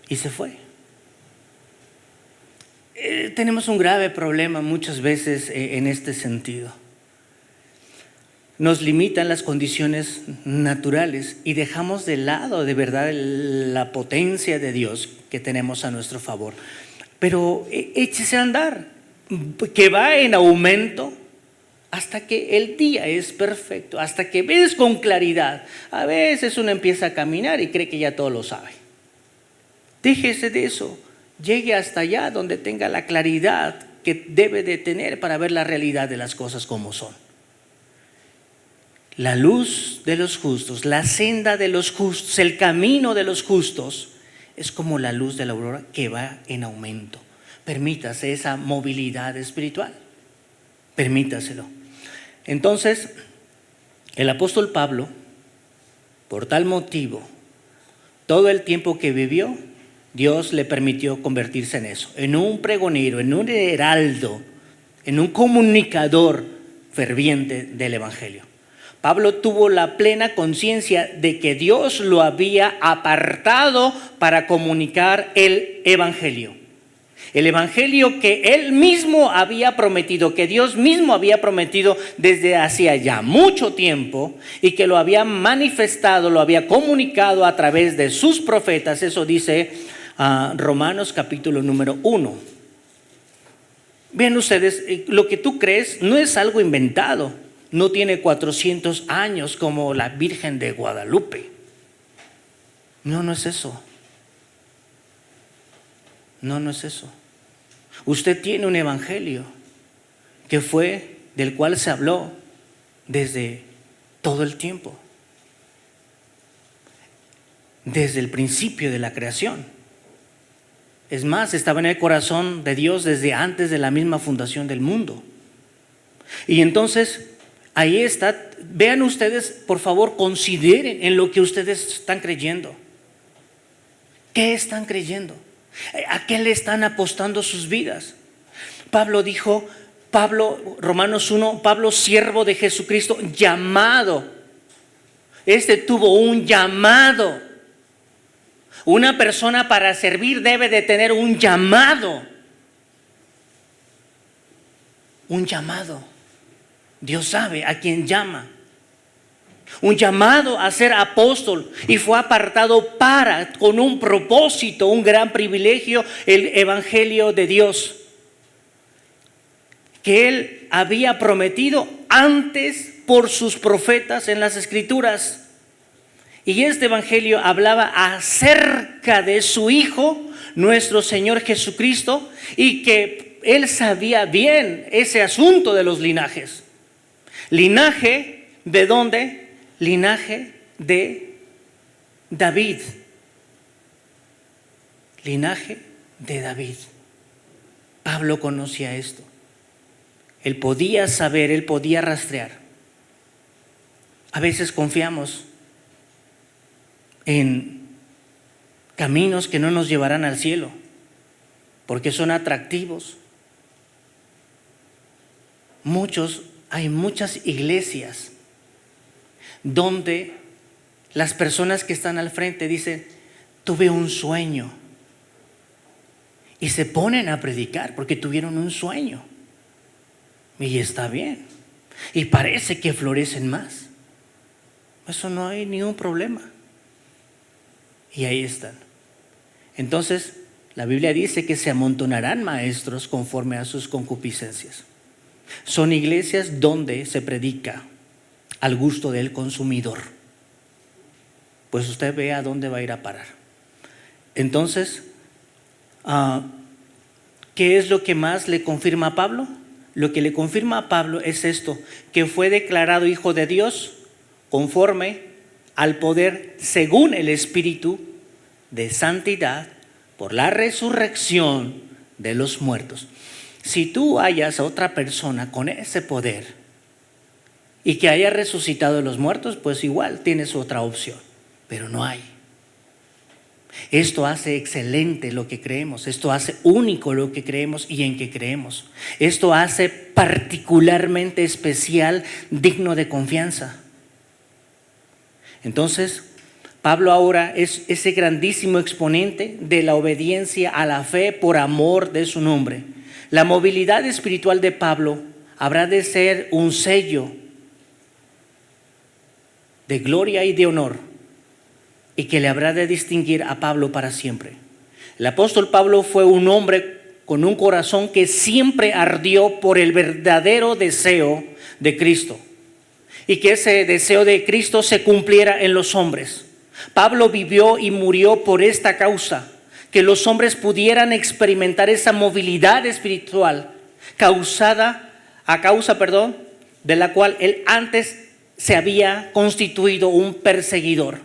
Y se fue. Tenemos un grave problema muchas veces en este sentido. Nos limitan las condiciones naturales y dejamos de lado de verdad la potencia de Dios que tenemos a nuestro favor. Pero échese a andar, que va en aumento hasta que el día es perfecto, hasta que ves con claridad. A veces uno empieza a caminar y cree que ya todo lo sabe. Déjese de eso. Llegue hasta allá donde tenga la claridad que debe de tener para ver la realidad de las cosas como son. La luz de los justos, la senda de los justos, el camino de los justos es como la luz de la aurora que va en aumento. Permítase esa movilidad espiritual. Permítaselo. Entonces, el apóstol Pablo, por tal motivo, todo el tiempo que vivió, Dios le permitió convertirse en eso, en un pregonero, en un heraldo, en un comunicador ferviente del evangelio. Pablo tuvo la plena conciencia de que Dios lo había apartado para comunicar el evangelio. El evangelio que él mismo había prometido, que Dios mismo había prometido desde hacía ya mucho tiempo y que lo había manifestado, lo había comunicado a través de sus profetas. Eso dice Romanos capítulo número 1. Vean ustedes, lo que tú crees no es algo inventado. No tiene 400 años como la Virgen de Guadalupe. No es eso. No es eso. Usted tiene un evangelio que fue del cual se habló desde todo el tiempo, desde el principio de la creación. Es más, estaba en el corazón de Dios desde antes de la misma fundación del mundo. Y entonces, ahí está. Vean ustedes, por favor, consideren en lo que ustedes están creyendo. ¿Qué están creyendo? ¿A qué le están apostando sus vidas? Pablo dijo, Romanos 1, Pablo, siervo de Jesucristo, llamado. Tuvo un llamado. Una persona para servir debe de tener un llamado. Un llamado. Dios sabe a quién llama. Un llamado a ser apóstol, y fue apartado con un propósito, un gran privilegio, el evangelio de Dios que él había prometido antes por sus profetas en las escrituras. Y este evangelio hablaba acerca de su Hijo, nuestro Señor Jesucristo, y que él sabía bien ese asunto de los linajes. ¿Linaje de dónde? Linaje de David. Linaje de David. Pablo conocía esto. Él podía saber, él podía rastrear. A veces confiamos en caminos que no nos llevarán al cielo, porque son atractivos. Hay muchas iglesias donde las personas que están al frente dicen, tuve un sueño, y se ponen a predicar porque tuvieron un sueño, y está bien, y parece que florecen más. Eso no hay ningún problema, y ahí están. Entonces la Biblia dice que se amontonarán maestros conforme a sus concupiscencias. Son iglesias donde se predica al gusto del consumidor. Pues usted ve a dónde va a ir a parar. Entonces, ¿qué es lo que más le confirma a Pablo? Lo que le confirma a Pablo es esto, que fue declarado hijo de Dios conforme al poder según el Espíritu de santidad por la resurrección de los muertos. Si tú hallas a otra persona con ese poder y que haya resucitado de los muertos, pues igual tienes otra opción, pero no hay. Esto hace excelente lo que creemos, esto hace único lo que creemos y en que creemos. Esto hace particularmente especial, digno de confianza. Entonces, Pablo ahora es ese grandísimo exponente de la obediencia a la fe por amor de su nombre. La movilidad espiritual de Pablo habrá de ser un sello de gloria y de honor, y que le habrá de distinguir a Pablo para siempre. El apóstol Pablo fue un hombre con un corazón que siempre ardió por el verdadero deseo de Cristo, y que ese deseo de Cristo se cumpliera en los hombres. Pablo vivió y murió por esta causa, que los hombres pudieran experimentar esa movilidad espiritual a causa de la cual él antes se había constituido un perseguidor.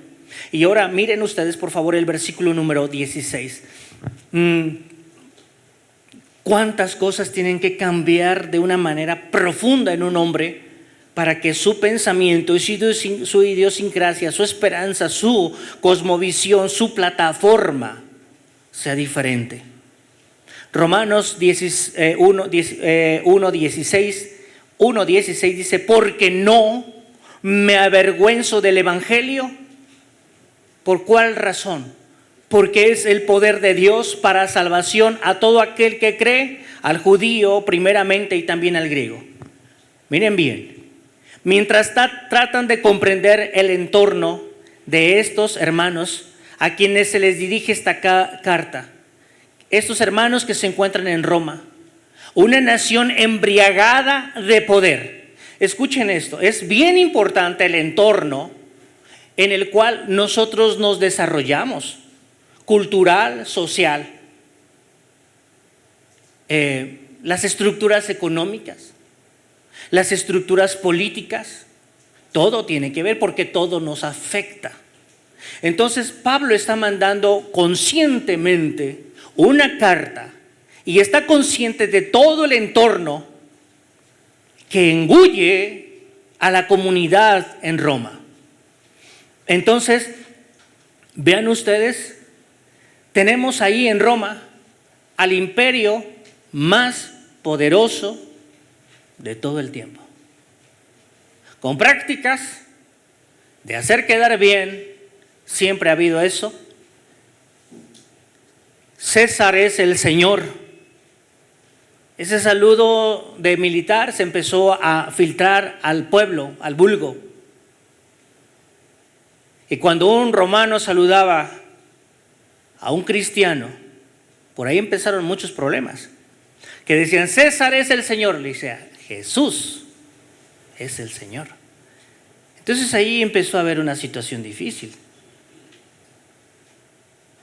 Y ahora miren ustedes por favor el versículo número 16. ¿Cuántas cosas tienen que cambiar de una manera profunda en un hombre para que su pensamiento y su idiosincrasia, su esperanza, su cosmovisión, su plataforma sea diferente? Romanos 1:16 dice, porque no me avergüenzo del evangelio. ¿Por cuál razón? Porque es el poder de Dios para salvación a todo aquel que cree, al judío primeramente y también al griego. Miren bien, mientras tratan de comprender el entorno de estos hermanos a quienes se les dirige esta carta, estos hermanos que se encuentran en Roma, una nación embriagada de poder. Escuchen esto, es bien importante el entorno en el cual nosotros nos desarrollamos, cultural, social, las estructuras económicas, las estructuras políticas, todo tiene que ver porque todo nos afecta. Entonces Pablo está mandando conscientemente una carta y está consciente de todo el entorno que engulle a la comunidad en Roma. Entonces, vean ustedes, tenemos ahí en Roma al imperio más poderoso de todo el tiempo, con prácticas de hacer quedar bien. Siempre ha habido eso. César es el Señor. Ese saludo de militar se empezó a filtrar al pueblo, al vulgo. Y cuando un romano saludaba a un cristiano, por ahí empezaron muchos problemas. Que decían, César es el Señor. Le decía, Jesús es el Señor. Entonces ahí empezó a haber una situación difícil.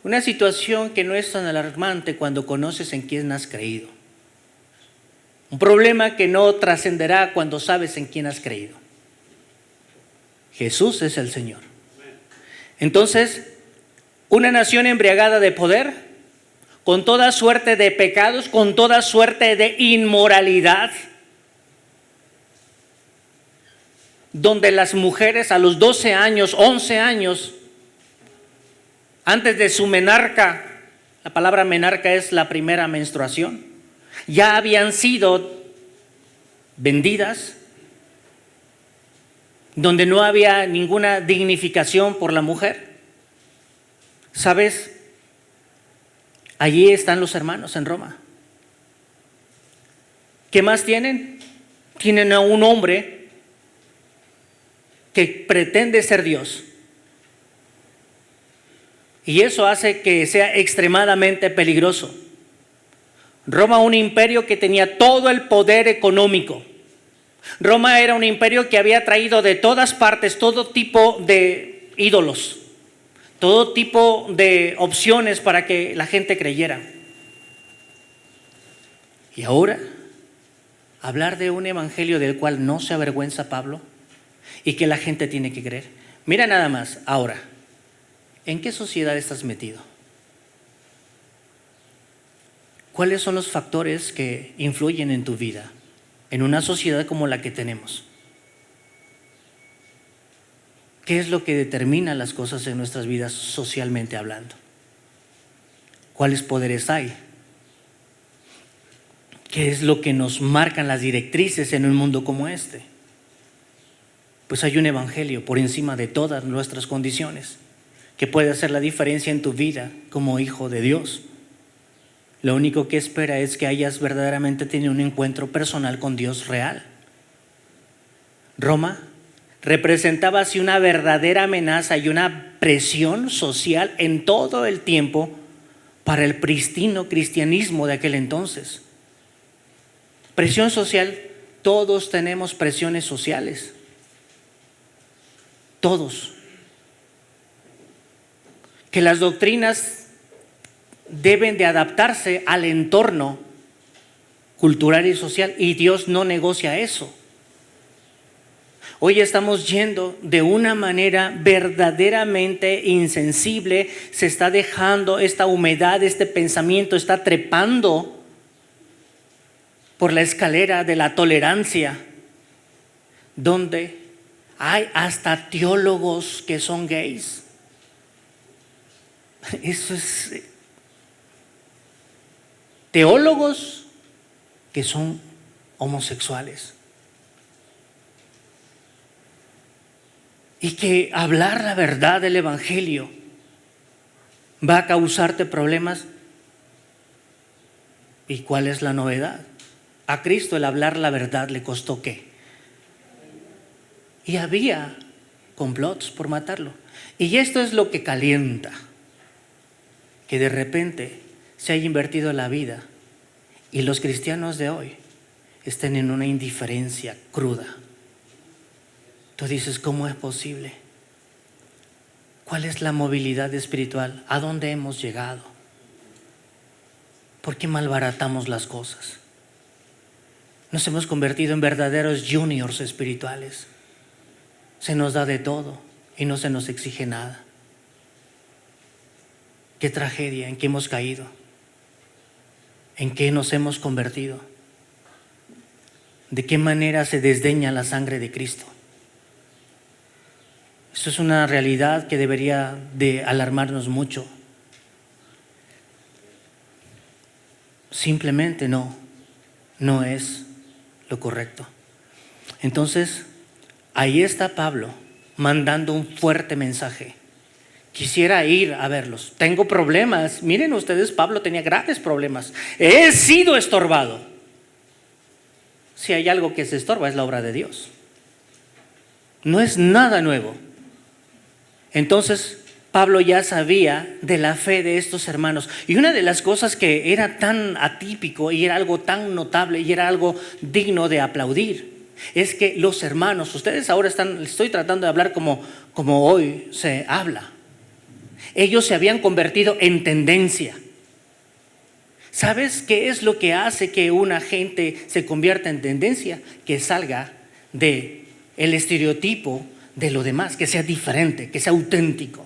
Una situación que no es tan alarmante cuando conoces en quién has creído. Un problema que no trascenderá cuando sabes en quién has creído. Jesús es el Señor. Entonces, una nación embriagada de poder, con toda suerte de pecados, con toda suerte de inmoralidad, donde las mujeres a los 12 años, 11 años, antes de su menarca, la palabra menarca es la primera menstruación, ya habían sido vendidas, donde no había ninguna dignificación por la mujer. ¿Sabes? Allí están los hermanos en Roma. ¿Qué más tienen? Tienen a un hombre que pretende ser Dios. Y eso hace que sea extremadamente peligroso. Roma, un imperio que tenía todo el poder económico. Roma era un imperio que había traído de todas partes todo tipo de ídolos, todo tipo de opciones para que la gente creyera. Y ahora, hablar de un evangelio del cual no se avergüenza Pablo y que la gente tiene que creer. Mira nada más, ahora, ¿en qué sociedad estás metido? ¿Cuáles son los factores que influyen en tu vida en una sociedad como la que tenemos? ¿Qué es lo que determina las cosas en nuestras vidas socialmente hablando? ¿Cuáles poderes hay? ¿Qué es lo que nos marcan las directrices en un mundo como este? Pues hay un evangelio por encima de todas nuestras condiciones que puede hacer la diferencia en tu vida como hijo de Dios. Lo único que espera es que hayas verdaderamente tenido un encuentro personal con Dios real. Roma representaba así una verdadera amenaza y una presión social en todo el tiempo para el pristino cristianismo de aquel entonces. Presión social, todos tenemos presiones sociales. Todos. Que las doctrinas deben de adaptarse al entorno cultural y social, y Dios no negocia eso. Hoy estamos yendo de una manera verdaderamente insensible, se está dejando esta humedad, este pensamiento está trepando por la escalera de la tolerancia, donde hay hasta teólogos que son gays. Eso es teólogos que son homosexuales. Y que hablar la verdad del evangelio va a causarte problemas. ¿Y cuál es la novedad? A Cristo el hablar la verdad le costó ¿qué? Y había complots por matarlo. Y esto es lo que calienta, que de repente se haya invertido la vida y los cristianos de hoy estén en una indiferencia cruda. Tú dices, ¿cómo es posible? ¿Cuál es la movilidad espiritual? ¿A dónde hemos llegado? ¿Por qué malbaratamos las cosas? Nos hemos convertido en verdaderos juniors espirituales. Se nos da de todo y no se nos exige nada. Qué tragedia en que hemos caído, en qué nos hemos convertido, de qué manera se desdeña la sangre de Cristo. Esto es una realidad que debería de alarmarnos mucho. Simplemente no es lo correcto. Entonces, ahí está Pablo mandando un fuerte mensaje. Quisiera ir a verlos. Tengo problemas. Miren ustedes, Pablo tenía graves problemas. He sido estorbado. Si hay algo que se estorba es la obra de Dios. No es nada nuevo. Entonces, Pablo ya sabía de la fe de estos hermanos. Y una de las cosas que era tan atípico y era algo tan notable y era algo digno de aplaudir es que los hermanos, ustedes ahora estoy tratando de hablar como hoy se habla. Ellos se habían convertido en tendencia. ¿Sabes qué es lo que hace que una gente se convierta en tendencia? Que salga de el estereotipo de lo demás, que sea diferente, que sea auténtico.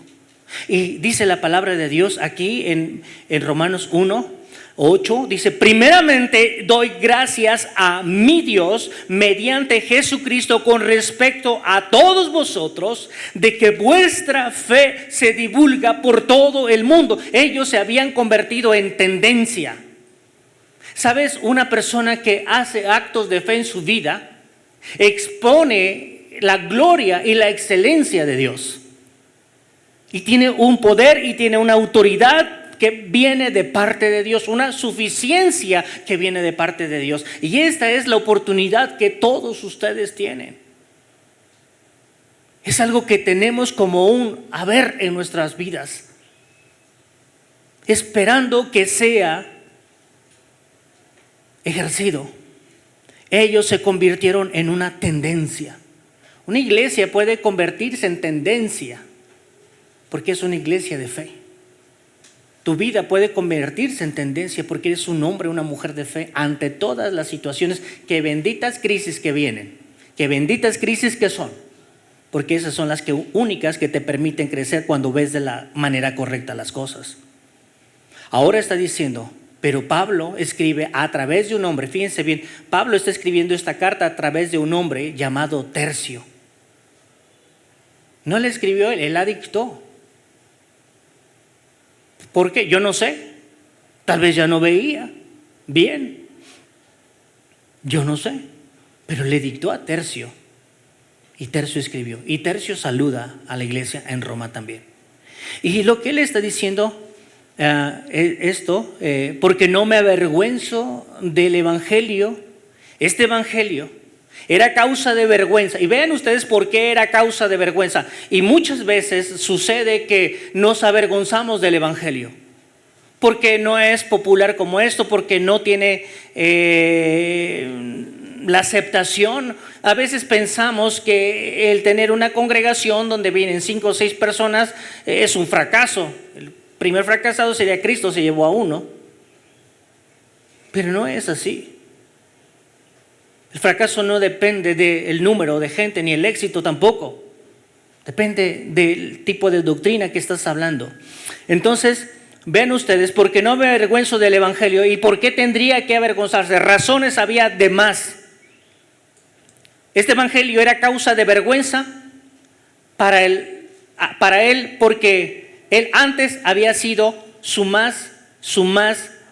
Y dice la palabra de Dios aquí en Romanos 1, 8 dice: primeramente doy gracias a mi Dios mediante Jesucristo con respecto a todos vosotros, de que vuestra fe se divulga por todo el mundo. Ellos se habían convertido en tendencia. ¿Sabes? Una persona que hace actos de fe en su vida expone la gloria y la excelencia de Dios. Y tiene un poder y tiene una autoridad que viene de parte de Dios, una suficiencia que viene de parte de Dios. Y esta es la oportunidad que todos ustedes tienen. Es algo que tenemos como un haber en nuestras vidas, esperando que sea ejercido. Ellos se convirtieron en una tendencia. Una iglesia puede convertirse en tendencia porque es una iglesia de fe. Tu vida puede convertirse en tendencia porque eres un hombre o una mujer de fe ante todas las situaciones. Que benditas crisis que vienen, que benditas crisis que son, porque esas son las únicas que te permiten crecer cuando ves de la manera correcta las cosas. Ahora está diciendo, pero Pablo escribe a través de un hombre. Fíjense bien, Pablo está escribiendo esta carta a través de un hombre llamado Tercio. No la escribió él la dictó. ¿Por qué? Yo no sé. Tal vez ya no veía bien. Yo no sé. Pero le dictó a Tercio. Y Tercio escribió. Y Tercio saluda a la iglesia en Roma también. Y lo que él está diciendo, porque no me avergüenzo del evangelio. Este evangelio era causa de vergüenza. Y vean ustedes por qué era causa de vergüenza. Y muchas veces sucede que nos avergonzamos del evangelio porque no es popular como esto, porque no tiene la aceptación. A veces pensamos que el tener una congregación donde vienen 5 o 6 personas es un fracaso. El primer fracasado sería Cristo, se llevó a uno. Pero no es así. El fracaso no depende del número de gente, ni el éxito tampoco. Depende del tipo de doctrina que estás hablando. Entonces, vean ustedes, porque no me avergüenzo del evangelio. ¿Y por qué tendría que avergonzarse? Razones había de más. Este evangelio era causa de vergüenza para él porque él antes había sido su más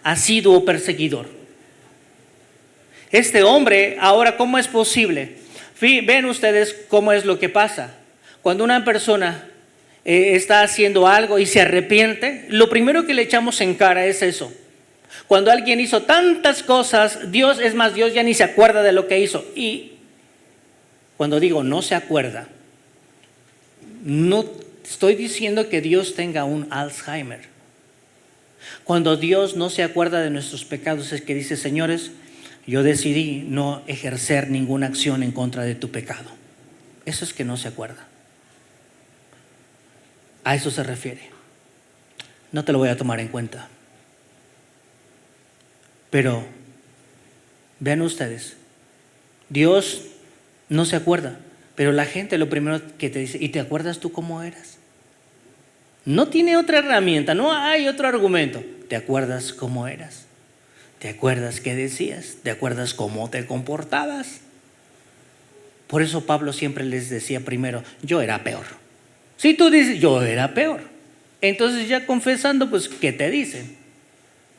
asiduo perseguidor. Este hombre, ahora, ¿cómo es posible? Ven ustedes cómo es lo que pasa. Cuando una persona está haciendo algo y se arrepiente, lo primero que le echamos en cara es eso. Cuando alguien hizo tantas cosas, Dios ya ni se acuerda de lo que hizo. Y cuando digo no se acuerda, no estoy diciendo que Dios tenga un Alzheimer. Cuando Dios no se acuerda de nuestros pecados es que dice: señores, yo decidí no ejercer ninguna acción en contra de tu pecado. Eso es que no se acuerda. A eso se refiere. No te lo voy a tomar en cuenta. Pero vean ustedes, Dios no se acuerda, pero la gente lo primero que te dice: ¿y te acuerdas tú cómo eras? No tiene otra herramienta, no hay otro argumento. ¿Te acuerdas cómo eras? ¿Te acuerdas qué decías? ¿Te acuerdas cómo te comportabas? Por eso Pablo siempre les decía primero: yo era peor. Si tú dices yo era peor, entonces ya confesando, pues ¿qué te dicen?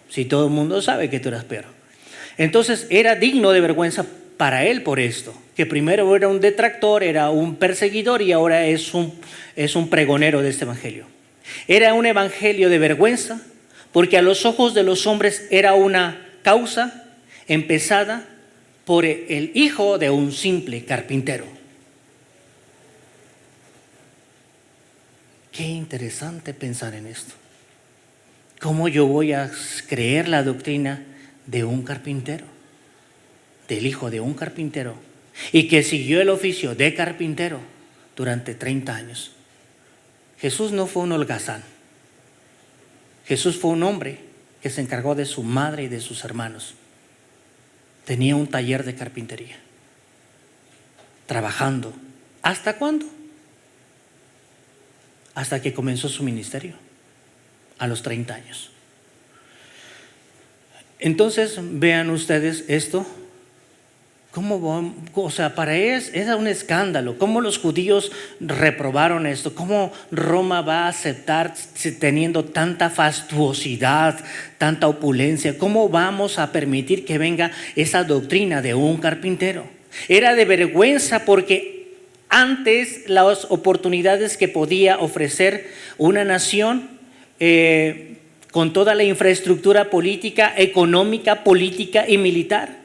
Si todo el mundo sabe que tú eras peor. Entonces era digno de vergüenza para él por esto, que primero era un detractor, era un perseguidor y ahora es un pregonero de este evangelio. Era un evangelio de vergüenza porque a los ojos de los hombres era una causa empezada por el hijo de un simple carpintero. Qué interesante pensar en esto. ¿Cómo yo voy a creer la doctrina de un carpintero? Del hijo de un carpintero y que siguió el oficio de carpintero durante 30 años. Jesús no fue un holgazán. Jesús fue un hombre que se encargó de su madre y de sus hermanos. Tenía un taller de carpintería, trabajando. ¿Hasta cuándo? Hasta que comenzó su ministerio, a los 30 años. Entonces, vean ustedes esto. Para ellos era un escándalo. ¿Cómo los judíos reprobaron esto? ¿Cómo Roma va a aceptar teniendo tanta fastuosidad, tanta opulencia? ¿Cómo vamos a permitir que venga esa doctrina de un carpintero? Era de vergüenza porque antes las oportunidades que podía ofrecer una nación con toda la infraestructura política, económica, política y militar.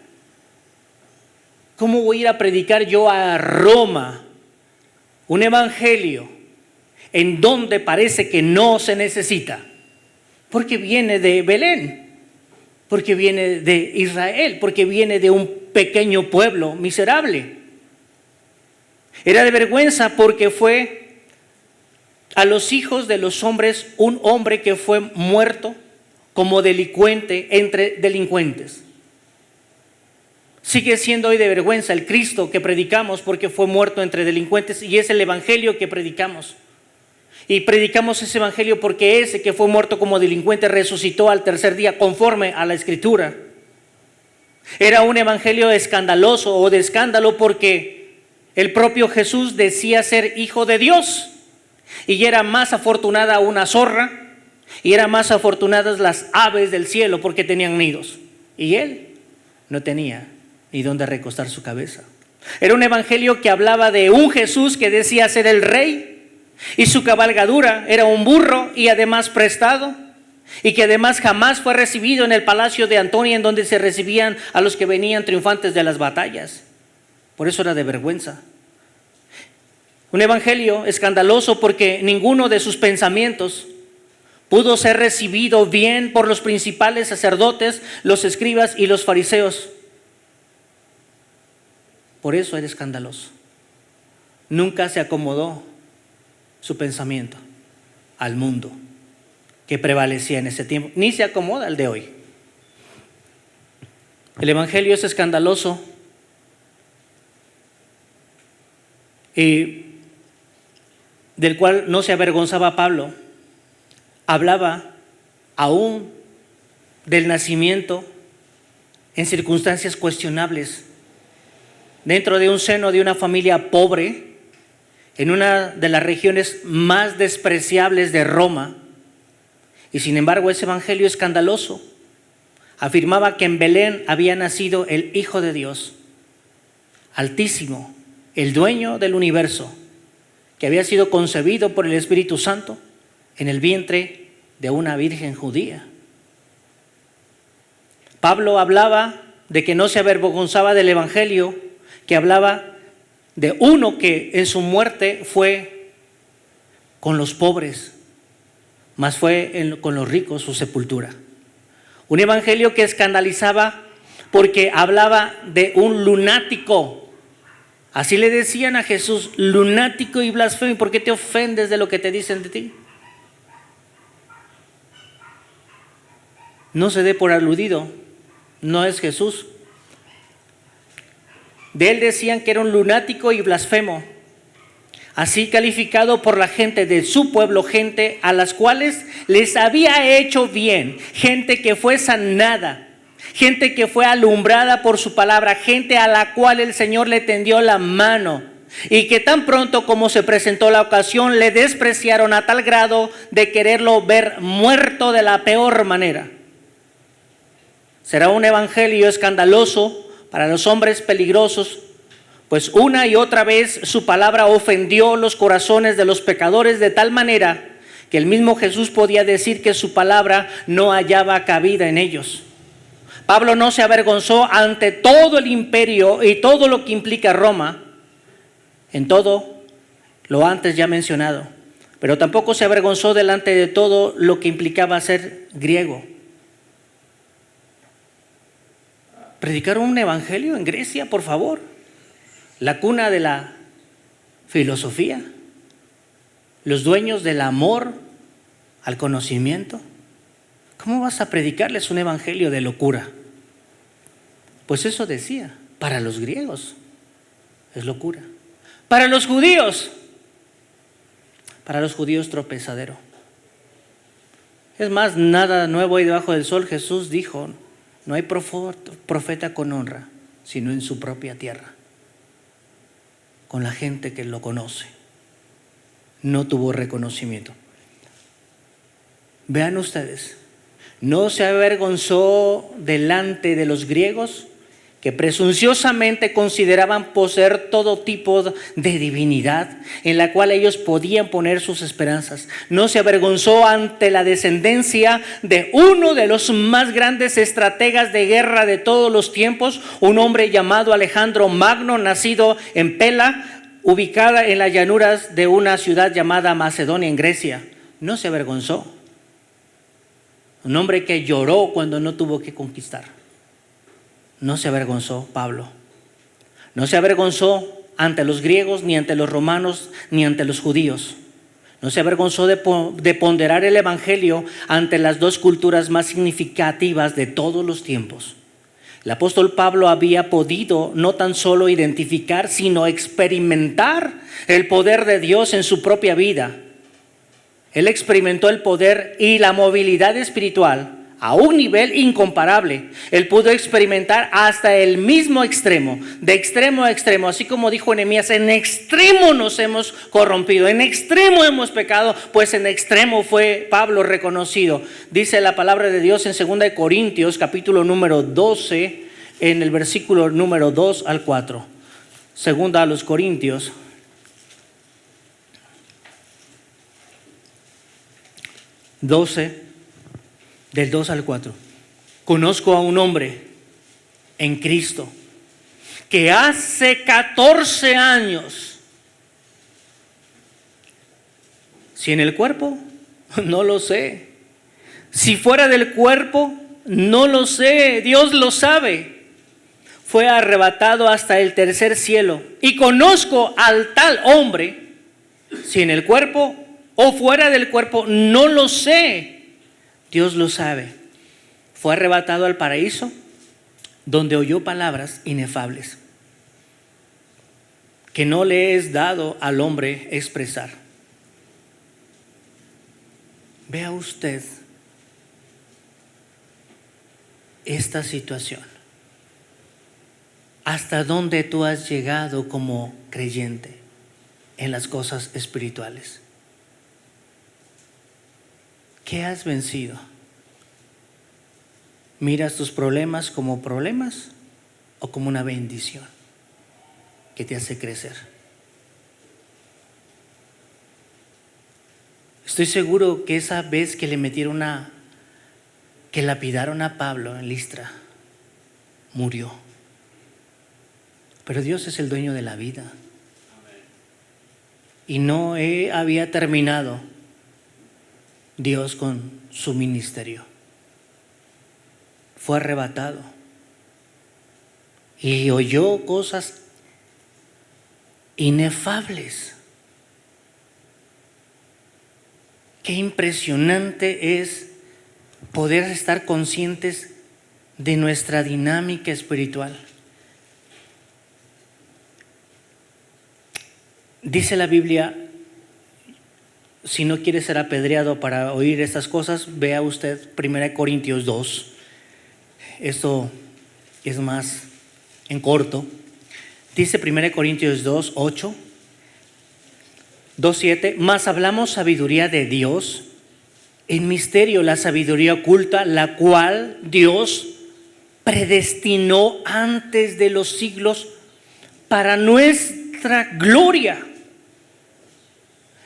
¿Cómo voy a ir a predicar yo a Roma un evangelio en donde parece que no se necesita? Porque viene de Belén, porque viene de Israel, porque viene de un pequeño pueblo miserable. Era de vergüenza porque fue a los hijos de los hombres un hombre que fue muerto como delincuente entre delincuentes. Sigue siendo hoy de vergüenza el Cristo que predicamos porque fue muerto entre delincuentes, y es el evangelio que predicamos. Y predicamos ese evangelio porque ese que fue muerto como delincuente resucitó al tercer día conforme a la Escritura. Era un evangelio escandaloso o de escándalo porque el propio Jesús decía ser hijo de Dios, y era más afortunada una zorra y eran más afortunadas las aves del cielo porque tenían nidos, y él no tenía ni dónde recostar su cabeza. Era un evangelio que hablaba de un Jesús que decía ser el rey, y su cabalgadura era un burro y además prestado, y que además jamás fue recibido en el palacio de Antonia, en donde se recibían a los que venían triunfantes de las batallas. Por eso era de vergüenza. Un evangelio escandaloso porque ninguno de sus pensamientos pudo ser recibido bien por los principales sacerdotes, los escribas y los fariseos. Por eso era escandaloso. Nunca se acomodó su pensamiento al mundo que prevalecía en ese tiempo, ni se acomoda al de hoy. El evangelio es escandaloso y del cual no se avergonzaba Pablo. Hablaba aún del nacimiento en circunstancias cuestionables, dentro de un seno de una familia pobre, en una de las regiones más despreciables de Roma. Y sin embargo, ese evangelio escandaloso afirmaba que en Belén había nacido el Hijo de Dios, Altísimo, el dueño del universo, que había sido concebido por el Espíritu Santo en el vientre de una virgen judía. Pablo hablaba de que no se avergonzaba del evangelio, que hablaba de uno que en su muerte fue con los pobres, mas fue con los ricos su sepultura. Un evangelio que escandalizaba porque hablaba de un lunático. Así le decían a Jesús: lunático y blasfemo. ¿Por qué te ofendes de lo que te dicen de ti? No se dé por aludido, no es Jesús. De él decían que era un lunático y blasfemo, así calificado por la gente de su pueblo, gente a las cuales les había hecho bien, gente que fue sanada, gente que fue alumbrada por su palabra, gente a la cual el Señor le tendió la mano, y que tan pronto como se presentó la ocasión le despreciaron a tal grado de quererlo ver muerto de la peor manera. Será un evangelio escandaloso para los hombres peligrosos, pues una y otra vez su palabra ofendió los corazones de los pecadores de tal manera que el mismo Jesús podía decir que su palabra no hallaba cabida en ellos. Pablo no se avergonzó ante todo el imperio y todo lo que implica Roma, en todo lo antes ya mencionado, pero tampoco se avergonzó delante de todo lo que implicaba ser griego. Predicar un evangelio en Grecia, por favor, la cuna de la filosofía, los dueños del amor al conocimiento. ¿Cómo vas a predicarles un evangelio de locura? Pues eso decía, para los griegos es locura. Para los judíos tropezadero. Es más, nada nuevo ahí debajo del sol. Jesús dijo: No hay profeta con honra, sino en su propia tierra, con la gente que lo conoce. No tuvo reconocimiento. Vean ustedes, no se avergonzó delante de los griegos, que presunciosamente consideraban poseer todo tipo de divinidad en la cual ellos podían poner sus esperanzas. No se avergonzó ante la descendencia de uno de los más grandes estrategas de guerra de todos los tiempos, un hombre llamado Alejandro Magno, nacido en Pela, ubicada en las llanuras de una ciudad llamada Macedonia en Grecia. No se avergonzó. Un hombre que lloró cuando no tuvo que conquistar. No se avergonzó Pablo. No se avergonzó ante los griegos, ni ante los romanos, ni ante los judíos. No se avergonzó de ponderar el evangelio ante las dos culturas más significativas de todos los tiempos. El apóstol Pablo había podido no tan solo identificar, sino experimentar el poder de Dios en su propia vida. Él experimentó el poder y la movilidad espiritual a un nivel incomparable. Él pudo experimentar hasta el mismo extremo, de extremo a extremo, así como dijo Nehemías: en extremo nos hemos corrompido, en extremo hemos pecado, pues en extremo fue Pablo reconocido. Dice la palabra de Dios en 2 Corintios capítulo número 12, en el versículo número 2 al 4. Segunda a los Corintios 12, del 2 al 4. Conozco a un hombre en Cristo que hace 14 años, si en el cuerpo, no lo sé. Si fuera del cuerpo, no lo sé. Dios lo sabe. Fue arrebatado hasta el tercer cielo. Y conozco al tal hombre, si en el cuerpo o fuera del cuerpo, no lo sé. Dios lo sabe. Fue arrebatado al paraíso, donde oyó palabras inefables que no le es dado al hombre expresar. Vea usted esta situación. ¿Hasta dónde tú has llegado como creyente en las cosas espirituales? ¿Qué has vencido? ¿Miras tus problemas como problemas o como una bendición que te hace crecer? Estoy seguro que esa vez que le metieron que lapidaron a Pablo en Listra, murió. Pero Dios es el dueño de la vida. Y no había terminado Dios con su ministerio. Fue arrebatado y oyó cosas inefables. Qué impresionante es poder estar conscientes de nuestra dinámica espiritual. Dice la Biblia, si no quiere ser apedreado para oír estas cosas, vea usted 1 Corintios 2. Esto es más en corto. Dice 1 Corintios 2, 8, 2, 7. Mas hablamos sabiduría de Dios en misterio, la sabiduría oculta, la cual Dios predestinó antes de los siglos para nuestra gloria.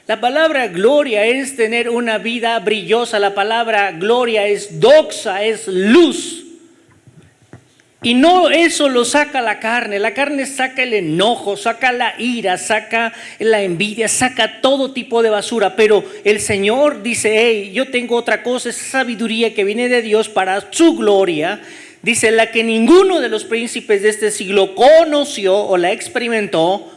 La palabra gloria es tener una vida brillosa. La palabra gloria es doxa, es luz. Y no eso lo saca la carne. La carne saca el enojo, saca la ira, saca la envidia, saca todo tipo de basura. Pero el Señor dice: hey, yo tengo otra cosa, esa sabiduría que viene de Dios para su gloria. Dice: la que ninguno de los príncipes de este siglo conoció o la experimentó,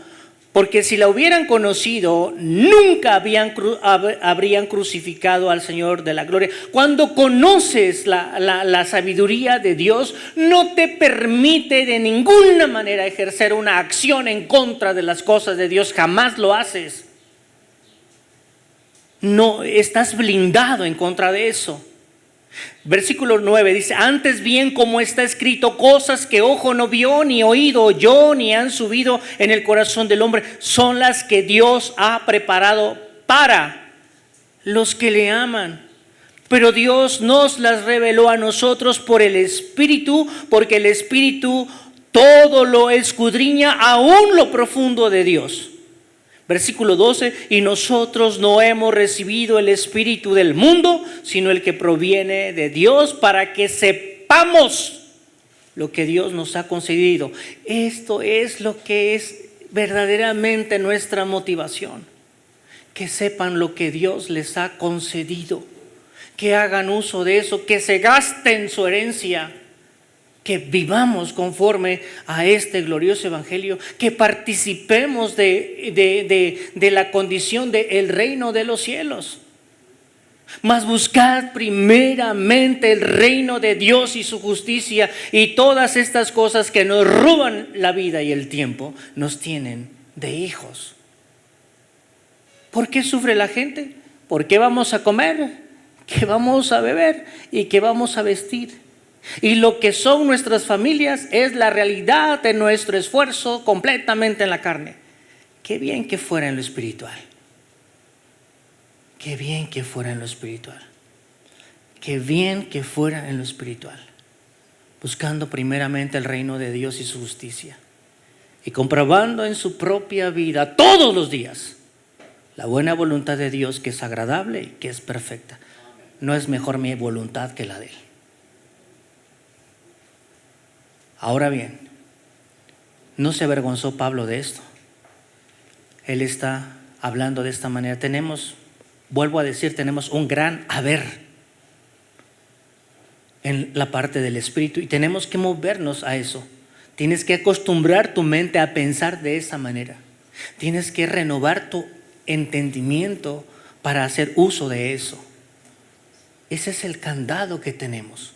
porque si la hubieran conocido, nunca habrían crucificado al Señor de la gloria. Cuando conoces la sabiduría de Dios, no te permite de ninguna manera ejercer una acción en contra de las cosas de Dios. Jamás lo haces. No, estás blindado en contra de eso. Versículo 9 dice: antes bien, como está escrito, cosas que ojo no vio, ni oído oyó, ni han subido en el corazón del hombre, son las que Dios ha preparado para los que le aman. Pero Dios nos las reveló a nosotros por el Espíritu, porque el Espíritu todo lo escudriña, aún lo profundo de Dios. Versículo 12: y nosotros no hemos recibido el espíritu del mundo, sino el que proviene de Dios, para que sepamos lo que Dios nos ha concedido. Esto es lo que es verdaderamente nuestra motivación: que sepan lo que Dios les ha concedido, que hagan uso de eso, que se gasten su herencia, que vivamos conforme a este glorioso evangelio, que participemos de la condición del reino de los cielos. Mas buscad primeramente el reino de Dios y su justicia, y todas estas cosas que nos roban la vida y el tiempo nos tienen de hijos. ¿Por qué sufre la gente? ¿Por qué vamos a comer? ¿Qué vamos a beber? ¿Y qué vamos a vestir? Y lo que son nuestras familias es la realidad de nuestro esfuerzo completamente en la carne. Qué bien que fuera en lo espiritual. Qué bien que fuera en lo espiritual. Qué bien que fuera en lo espiritual. Buscando primeramente el reino de Dios y su justicia. Y comprobando en su propia vida todos los días la buena voluntad de Dios, que es agradable y que es perfecta. No es mejor mi voluntad que la de Él. Ahora bien, no se avergonzó Pablo de esto. Él está hablando de esta manera. Vuelvo a decir, tenemos un gran haber en la parte del espíritu y tenemos que movernos a eso. Tienes que acostumbrar tu mente a pensar de esa manera. Tienes que renovar tu entendimiento para hacer uso de eso. Ese es el candado que tenemos.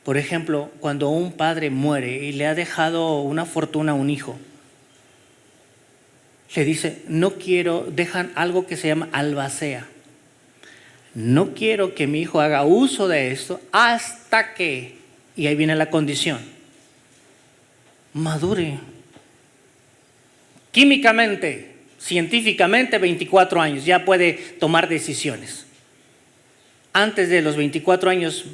Por ejemplo, cuando un padre muere y le ha dejado una fortuna a un hijo, le dice: no quiero, dejan algo que se llama albacea. No quiero que mi hijo haga uso de esto hasta que, y ahí viene la condición, madure. Químicamente, científicamente, 24 años, ya puede tomar decisiones. Antes de los 24 años,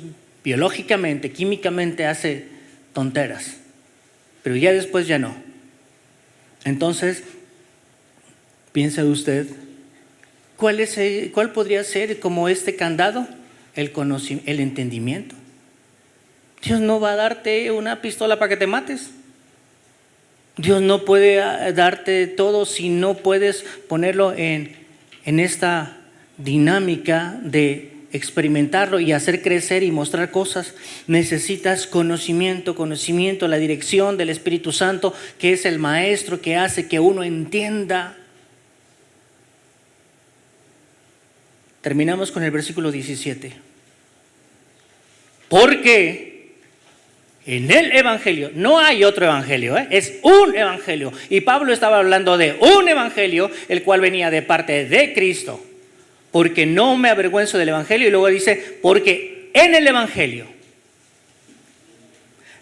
biológicamente, químicamente hace tonteras, pero ya después ya no. Entonces, piense usted, ¿cuál podría ser como este candado? El entendimiento. Dios no va a darte una pistola para que te mates. Dios no puede darte todo si no puedes ponerlo en esta dinámica de experimentarlo y hacer crecer y mostrar cosas. Necesitas conocimiento, la dirección del Espíritu Santo, que es el maestro que hace que uno entienda. Terminamos con el versículo 17. Porque en el evangelio, no hay otro evangelio, es un evangelio. Y Pablo estaba hablando de un evangelio, el cual venía de parte de Cristo. Porque no me avergüenzo del evangelio. Y luego dice: porque en el evangelio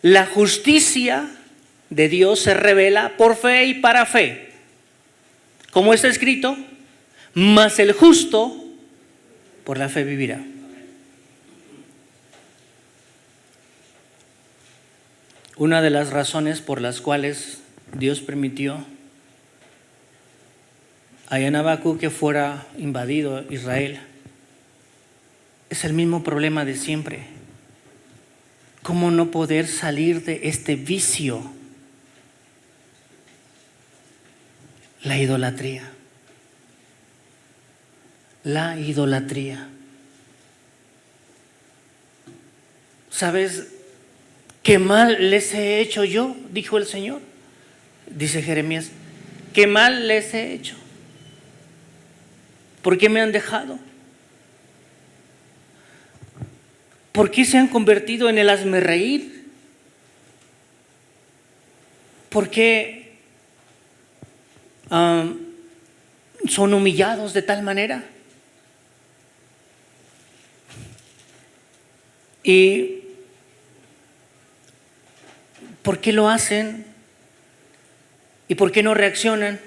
la justicia de Dios se revela por fe y para fe. Como está escrito: mas el justo por la fe vivirá. Una de las razones por las cuales Dios permitió a Habacuc que fuera invadido Israel es el mismo problema de siempre. ¿Cómo no poder salir de este vicio? La idolatría. La idolatría. ¿Sabes qué mal les he hecho yo? Dijo el Señor. Dice Jeremías: ¿qué mal les he hecho? ¿Por qué me han dejado? ¿Por qué se han convertido en el hazmerreír? ¿Por qué son humillados de tal manera? ¿Y por qué lo hacen? ¿Y por qué no reaccionan?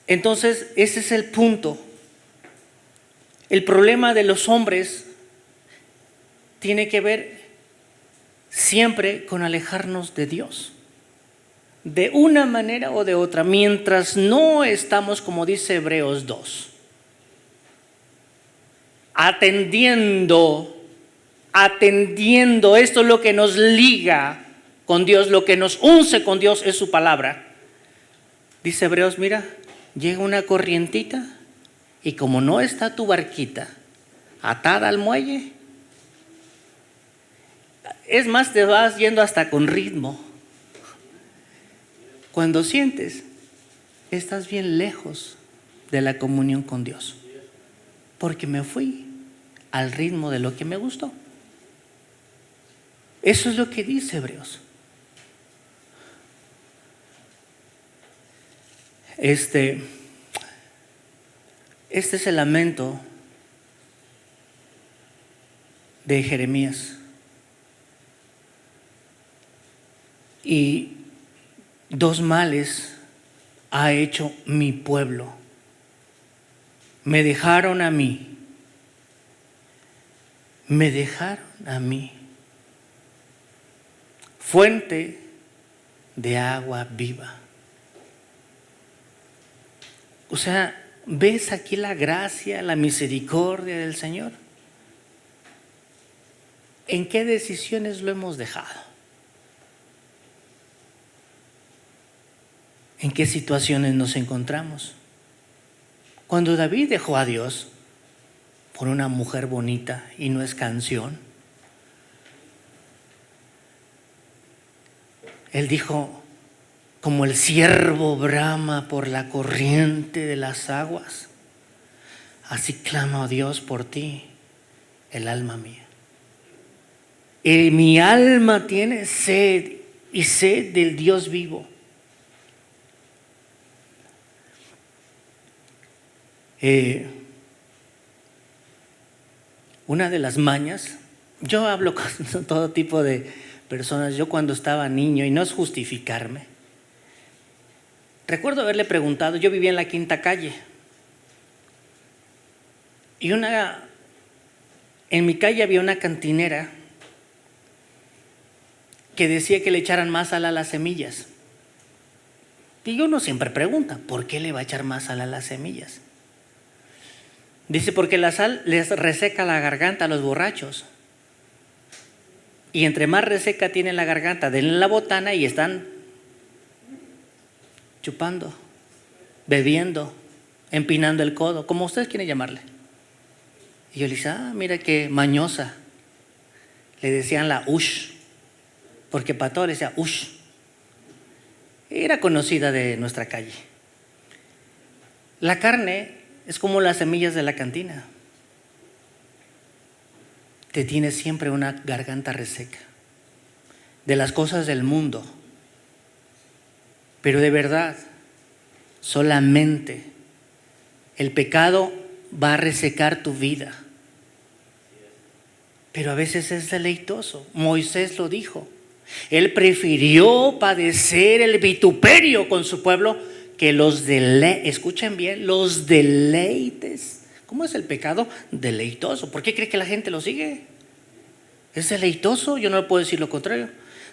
Entonces, ese es el punto. El problema de los hombres tiene que ver siempre con alejarnos de Dios, de una manera o de otra, mientras no estamos, como dice Hebreos 2, atendiendo, esto es lo que nos liga con Dios, lo que nos unce con Dios es su palabra. Dice Hebreos, mira, llega una corrientita y como no está tu barquita atada al muelle, es más, te vas yendo hasta con ritmo. Cuando sientes, estás bien lejos de la comunión con Dios, porque me fui al ritmo de lo que me gustó. Eso es lo que dice Hebreos. Este es el lamento de Jeremías. Y dos males ha hecho mi pueblo. Me dejaron a mí. Me dejaron a mí. Fuente de agua viva. O sea, ¿ves aquí la gracia, la misericordia del Señor? ¿En qué decisiones lo hemos dejado? ¿En qué situaciones nos encontramos? Cuando David dejó a Dios por una mujer bonita, y no es canción, él dijo, como el ciervo brama por la corriente de las aguas, así clama, oh Dios, por ti, el alma mía. Y mi alma tiene sed y sed del Dios vivo. Una de las mañas, yo hablo con todo tipo de personas. Yo cuando estaba niño, y no es justificarme, recuerdo haberle preguntado, yo vivía en la Quinta Calle, y en mi calle había una cantinera que decía que le echaran más sal a las semillas. Y uno siempre pregunta, ¿por qué le va a echar más sal a las semillas? Dice, porque la sal les reseca la garganta a los borrachos. Y entre más reseca tiene la garganta, denle la botana y están chupando, bebiendo, empinando el codo, como ustedes quieren llamarle. Y yo le dije, mira qué mañosa. Le decían la ush, porque para todo le decía ush. Era conocida de nuestra calle. La carne es como las semillas de la cantina. Te tiene siempre una garganta reseca de las cosas del mundo. Pero de verdad, solamente el pecado va a resecar tu vida. Pero a veces es deleitoso. Moisés lo dijo. Él prefirió padecer el vituperio con su pueblo que escuchen bien, los deleites. ¿Cómo es el pecado? Deleitoso. ¿Por qué cree que la gente lo sigue? ¿Es deleitoso? Yo no puedo decir lo contrario.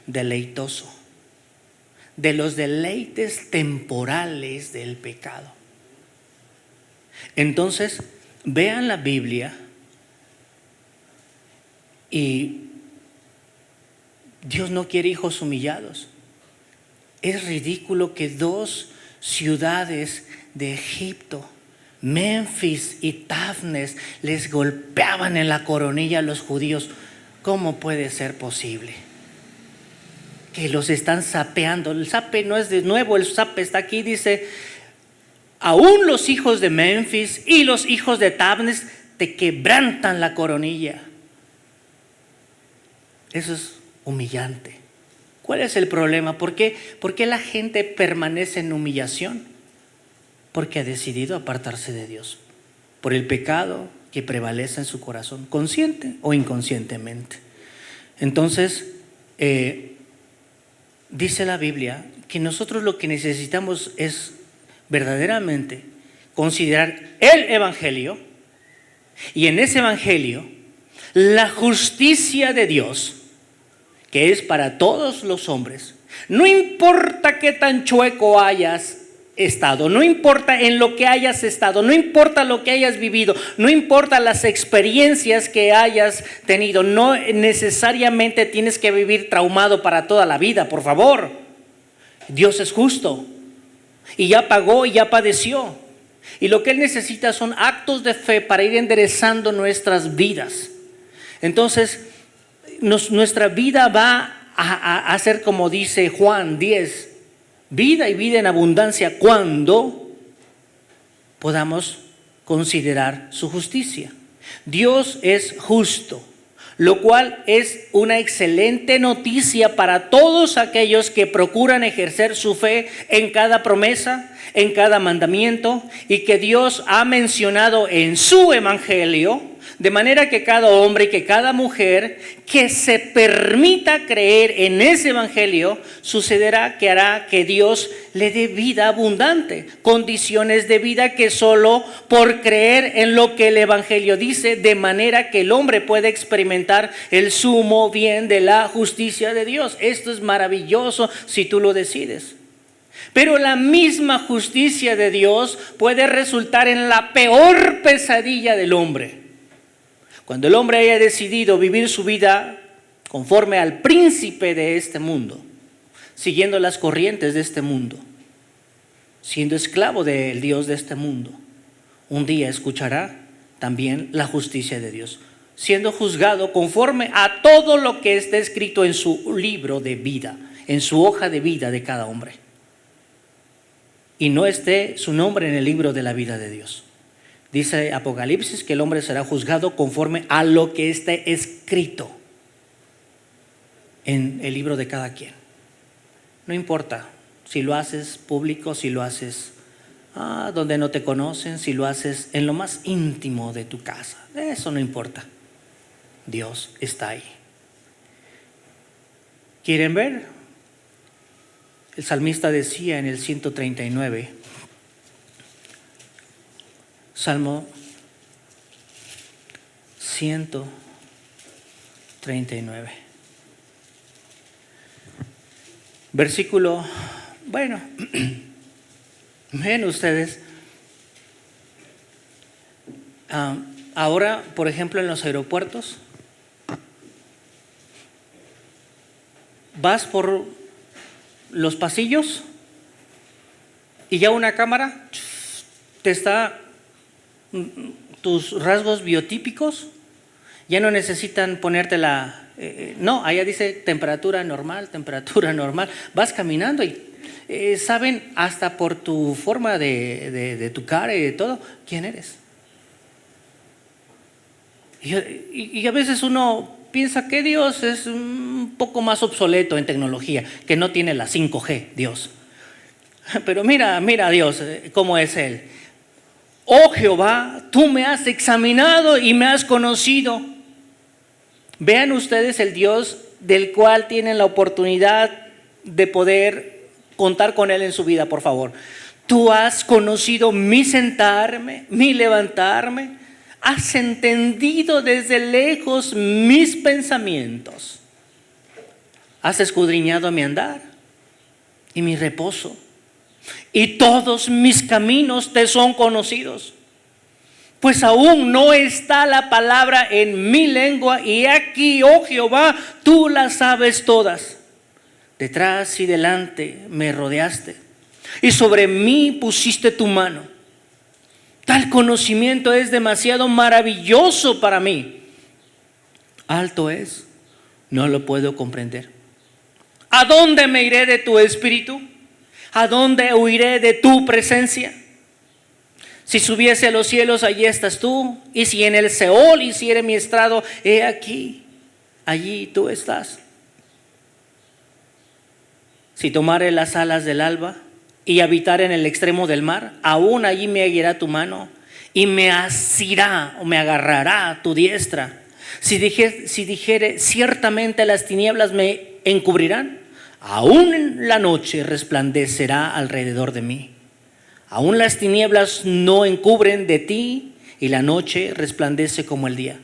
Deleitoso. De los deleites temporales del pecado. Entonces, vean la Biblia y Dios no quiere hijos humillados. Es ridículo que dos ciudades de Egipto, Memphis y Tafnes, les golpeaban en la coronilla a los judíos. ¿Cómo puede ser posible? Que los están sapeando. El sape no es de nuevo, el sape está aquí, dice, aún los hijos de Memphis y los hijos de Tafnes te quebrantan la coronilla. Eso es humillante. ¿Cuál es el problema? ¿Por qué la gente permanece en humillación? Porque ha decidido apartarse de Dios. Por el pecado, que prevalece en su corazón, consciente o inconscientemente. Entonces, dice la Biblia que nosotros lo que necesitamos es verdaderamente considerar el Evangelio, y en ese Evangelio la justicia de Dios, que es para todos los hombres. No importa qué tan chueco hayas estado, no importa en lo que hayas estado, no importa lo que hayas vivido, no importa las experiencias que hayas tenido, no necesariamente tienes que vivir traumado para toda la vida, por favor. Dios es justo y ya pagó y ya padeció. Y lo que Él necesita son actos de fe para ir enderezando nuestras vidas. Entonces, nuestra vida va a ser como dice Juan 10, vida y vida en abundancia cuando podamos considerar su justicia. Dios es justo, lo cual es una excelente noticia para todos aquellos que procuran ejercer su fe en cada promesa, en cada mandamiento, y que Dios ha mencionado en su evangelio, de manera que cada hombre y que cada mujer que se permita creer en ese evangelio, sucederá que hará que Dios le dé vida abundante, condiciones de vida que solo por creer en lo que el evangelio dice, de manera que el hombre puede experimentar el sumo bien de la justicia de Dios. Esto es maravilloso si tú lo decides. Pero la misma justicia de Dios puede resultar en la peor pesadilla del hombre. Cuando el hombre haya decidido vivir su vida conforme al príncipe de este mundo, siguiendo las corrientes de este mundo, siendo esclavo del Dios de este mundo, un día escuchará también la justicia de Dios, siendo juzgado conforme a todo lo que está escrito en su libro de vida, en su hoja de vida de cada hombre. Y no esté su nombre en el libro de la vida de Dios. Dice Apocalipsis que el hombre será juzgado conforme a lo que está escrito en el libro de cada quien. No importa si lo haces público, si lo haces donde no te conocen, si lo haces en lo más íntimo de tu casa. Eso no importa. Dios está ahí. ¿Quieren ver? El salmista decía en el 139, Salmo 139, versículo, bueno, ven ustedes, ahora, por ejemplo, en los aeropuertos, vas por los pasillos y ya una cámara te está tus rasgos biotípicos, ya no necesitan ponértela, no, allá dice temperatura normal, vas caminando y saben hasta por tu forma de tu cara y de todo, quién eres. Y a veces uno piensa que Dios es un poco más obsoleto en tecnología, que no tiene la 5G, Dios. Pero mira Dios, cómo es Él. Oh Jehová, tú me has examinado y me has conocido. Vean ustedes el Dios del cual tienen la oportunidad de poder contar con Él en su vida, por favor. Tú has conocido mi sentarme, mi levantarme. Has entendido desde lejos mis pensamientos. Has escudriñado mi andar y mi reposo. Y todos mis caminos te son conocidos. Pues aún no está la palabra en mi lengua, y aquí, oh Jehová, tú las sabes todas. Detrás y delante me rodeaste, y sobre mí pusiste tu mano. Tal conocimiento es demasiado maravilloso para mí. Alto es, no lo puedo comprender. ¿A dónde me iré de tu espíritu? ¿A dónde huiré de tu presencia? Si subiese a los cielos, allí estás tú. Y si en el Seol hiciere mi estrado, he aquí, allí tú estás. Si tomare las alas del alba y habitar en el extremo del mar, aún allí me guiará tu mano y me asirá o me agarrará tu diestra. Si dijere ciertamente las tinieblas me encubrirán, aún en la noche resplandecerá alrededor de mí. Aún las tinieblas no encubren de ti y la noche resplandece como el día.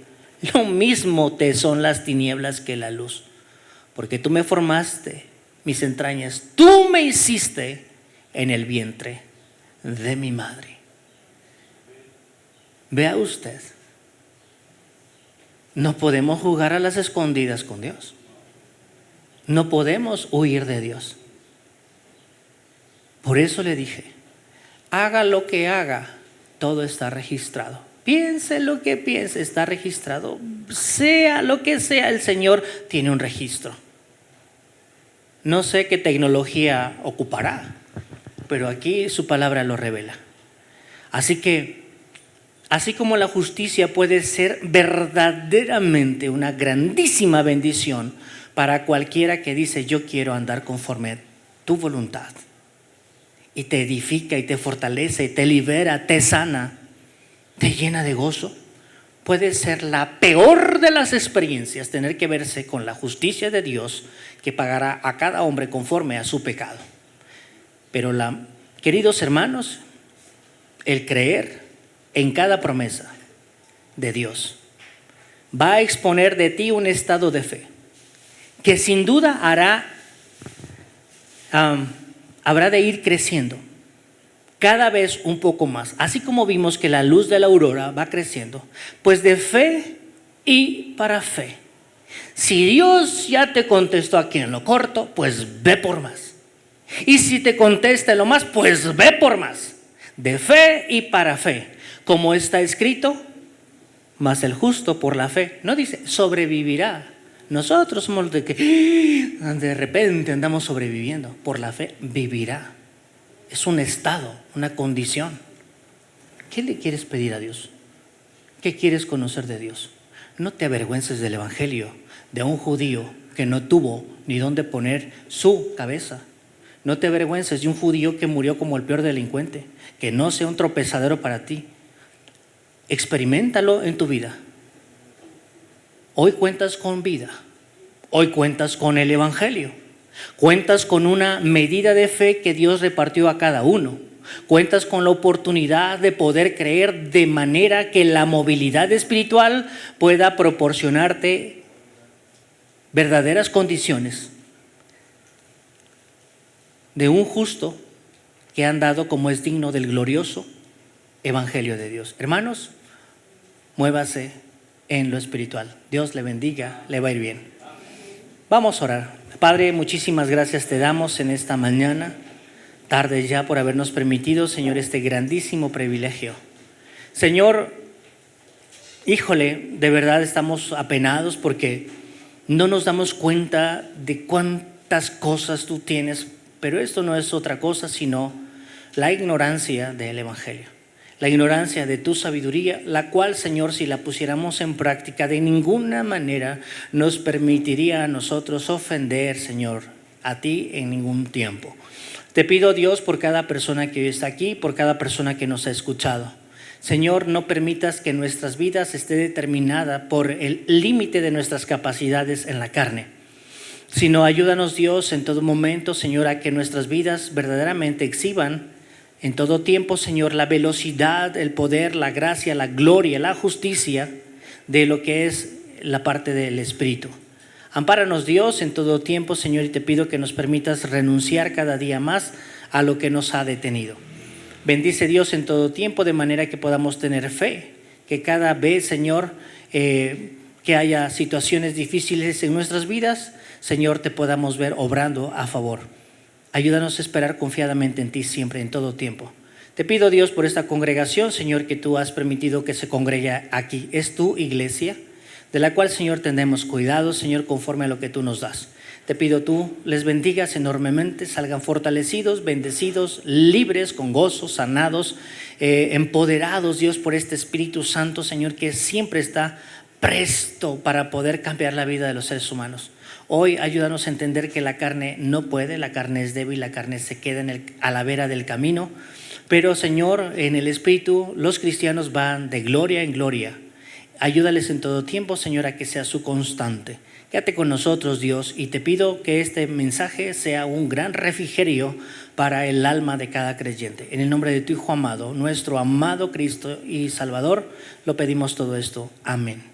Lo mismo te son las tinieblas que la luz, porque tú me formaste mis entrañas, tú me hiciste en el vientre de mi madre. Vea usted, no podemos jugar a las escondidas con Dios. No podemos huir de Dios. Por eso le dije, haga lo que haga, todo está registrado. Piense lo que piense, está registrado. Sea lo que sea, el Señor tiene un registro. No sé qué tecnología ocupará, pero aquí su palabra lo revela. Así que, así como la justicia puede ser verdaderamente una grandísima bendición para cualquiera que dice yo quiero andar conforme a tu voluntad, y te edifica y te fortalece, te libera, te sana, te llena de gozo, puede ser la peor de las experiencias tener que verse con la justicia de Dios que pagará a cada hombre conforme a su pecado. Pero queridos hermanos, el creer en cada promesa de Dios va a exponer de ti un estado de fe que sin duda habrá de ir creciendo cada vez un poco más, así como vimos que la luz de la aurora va creciendo, pues de fe y para fe. Si Dios ya te contestó aquí en lo corto, pues ve por más. Y si te contesta en lo más, pues ve por más. De fe y para fe, como está escrito, mas el justo por la fe, no dice sobrevivirá. Nosotros somos de que de repente andamos sobreviviendo. Por la fe vivirá. Es un estado, una condición. ¿Qué le quieres pedir a Dios? ¿Qué quieres conocer de Dios? No te avergüences del evangelio de un judío que no tuvo ni dónde poner su cabeza. No te avergüences de un judío que murió como el peor delincuente, que no sea un tropezadero para ti. Experiméntalo en tu vida. Hoy cuentas con vida, hoy cuentas con el evangelio, cuentas con una medida de fe que Dios repartió a cada uno, cuentas con la oportunidad de poder creer de manera que la movilidad espiritual pueda proporcionarte verdaderas condiciones de un justo que ha andado como es digno del glorioso evangelio de Dios. Hermanos, muévase en lo espiritual. Dios le bendiga, le va a ir bien. Vamos a orar. Padre, muchísimas gracias te damos en esta mañana, tarde ya, por habernos permitido, Señor, este grandísimo privilegio. Señor, híjole, de verdad estamos apenados porque no nos damos cuenta de cuántas cosas tú tienes, pero esto no es otra cosa sino la ignorancia del evangelio. La ignorancia de tu sabiduría, la cual, Señor, si la pusiéramos en práctica, de ninguna manera nos permitiría a nosotros ofender, Señor, a ti en ningún tiempo. Te pido, Dios, por cada persona que hoy está aquí, por cada persona que nos ha escuchado. Señor, no permitas que nuestras vidas esté determinada por el límite de nuestras capacidades en la carne, sino ayúdanos, Dios, en todo momento, Señor, a que nuestras vidas verdaderamente exhiban en todo tiempo, Señor, la velocidad, el poder, la gracia, la gloria, la justicia de lo que es la parte del Espíritu. Ampáranos, Dios, en todo tiempo, Señor, y te pido que nos permitas renunciar cada día más a lo que nos ha detenido. Bendice, Dios, en todo tiempo, de manera que podamos tener fe, que cada vez, Señor, que haya situaciones difíciles en nuestras vidas, Señor, te podamos ver obrando a favor. Ayúdanos a esperar confiadamente en ti siempre, en todo tiempo. Te pido, Dios, por esta congregación, Señor, que tú has permitido que se congregue aquí. Es tu iglesia, de la cual, Señor, tendremos cuidado, Señor, conforme a lo que tú nos das. Te pido tú les bendigas enormemente, salgan fortalecidos, bendecidos, libres, con gozo, sanados, empoderados, Dios, por este Espíritu Santo, Señor, que siempre está presto para poder cambiar la vida de los seres humanos. Hoy ayúdanos a entender que la carne no puede, la carne es débil, la carne se queda a la vera del camino, Pero Señor, en el Espíritu los cristianos van de gloria en gloria. Ayúdales en todo tiempo, Señor, a que sea su constante. Quédate con nosotros, Dios, y te pido que este mensaje sea un gran refrigerio para el alma de cada creyente. En el nombre de tu Hijo amado, nuestro amado Cristo y Salvador, lo pedimos todo esto. Amén.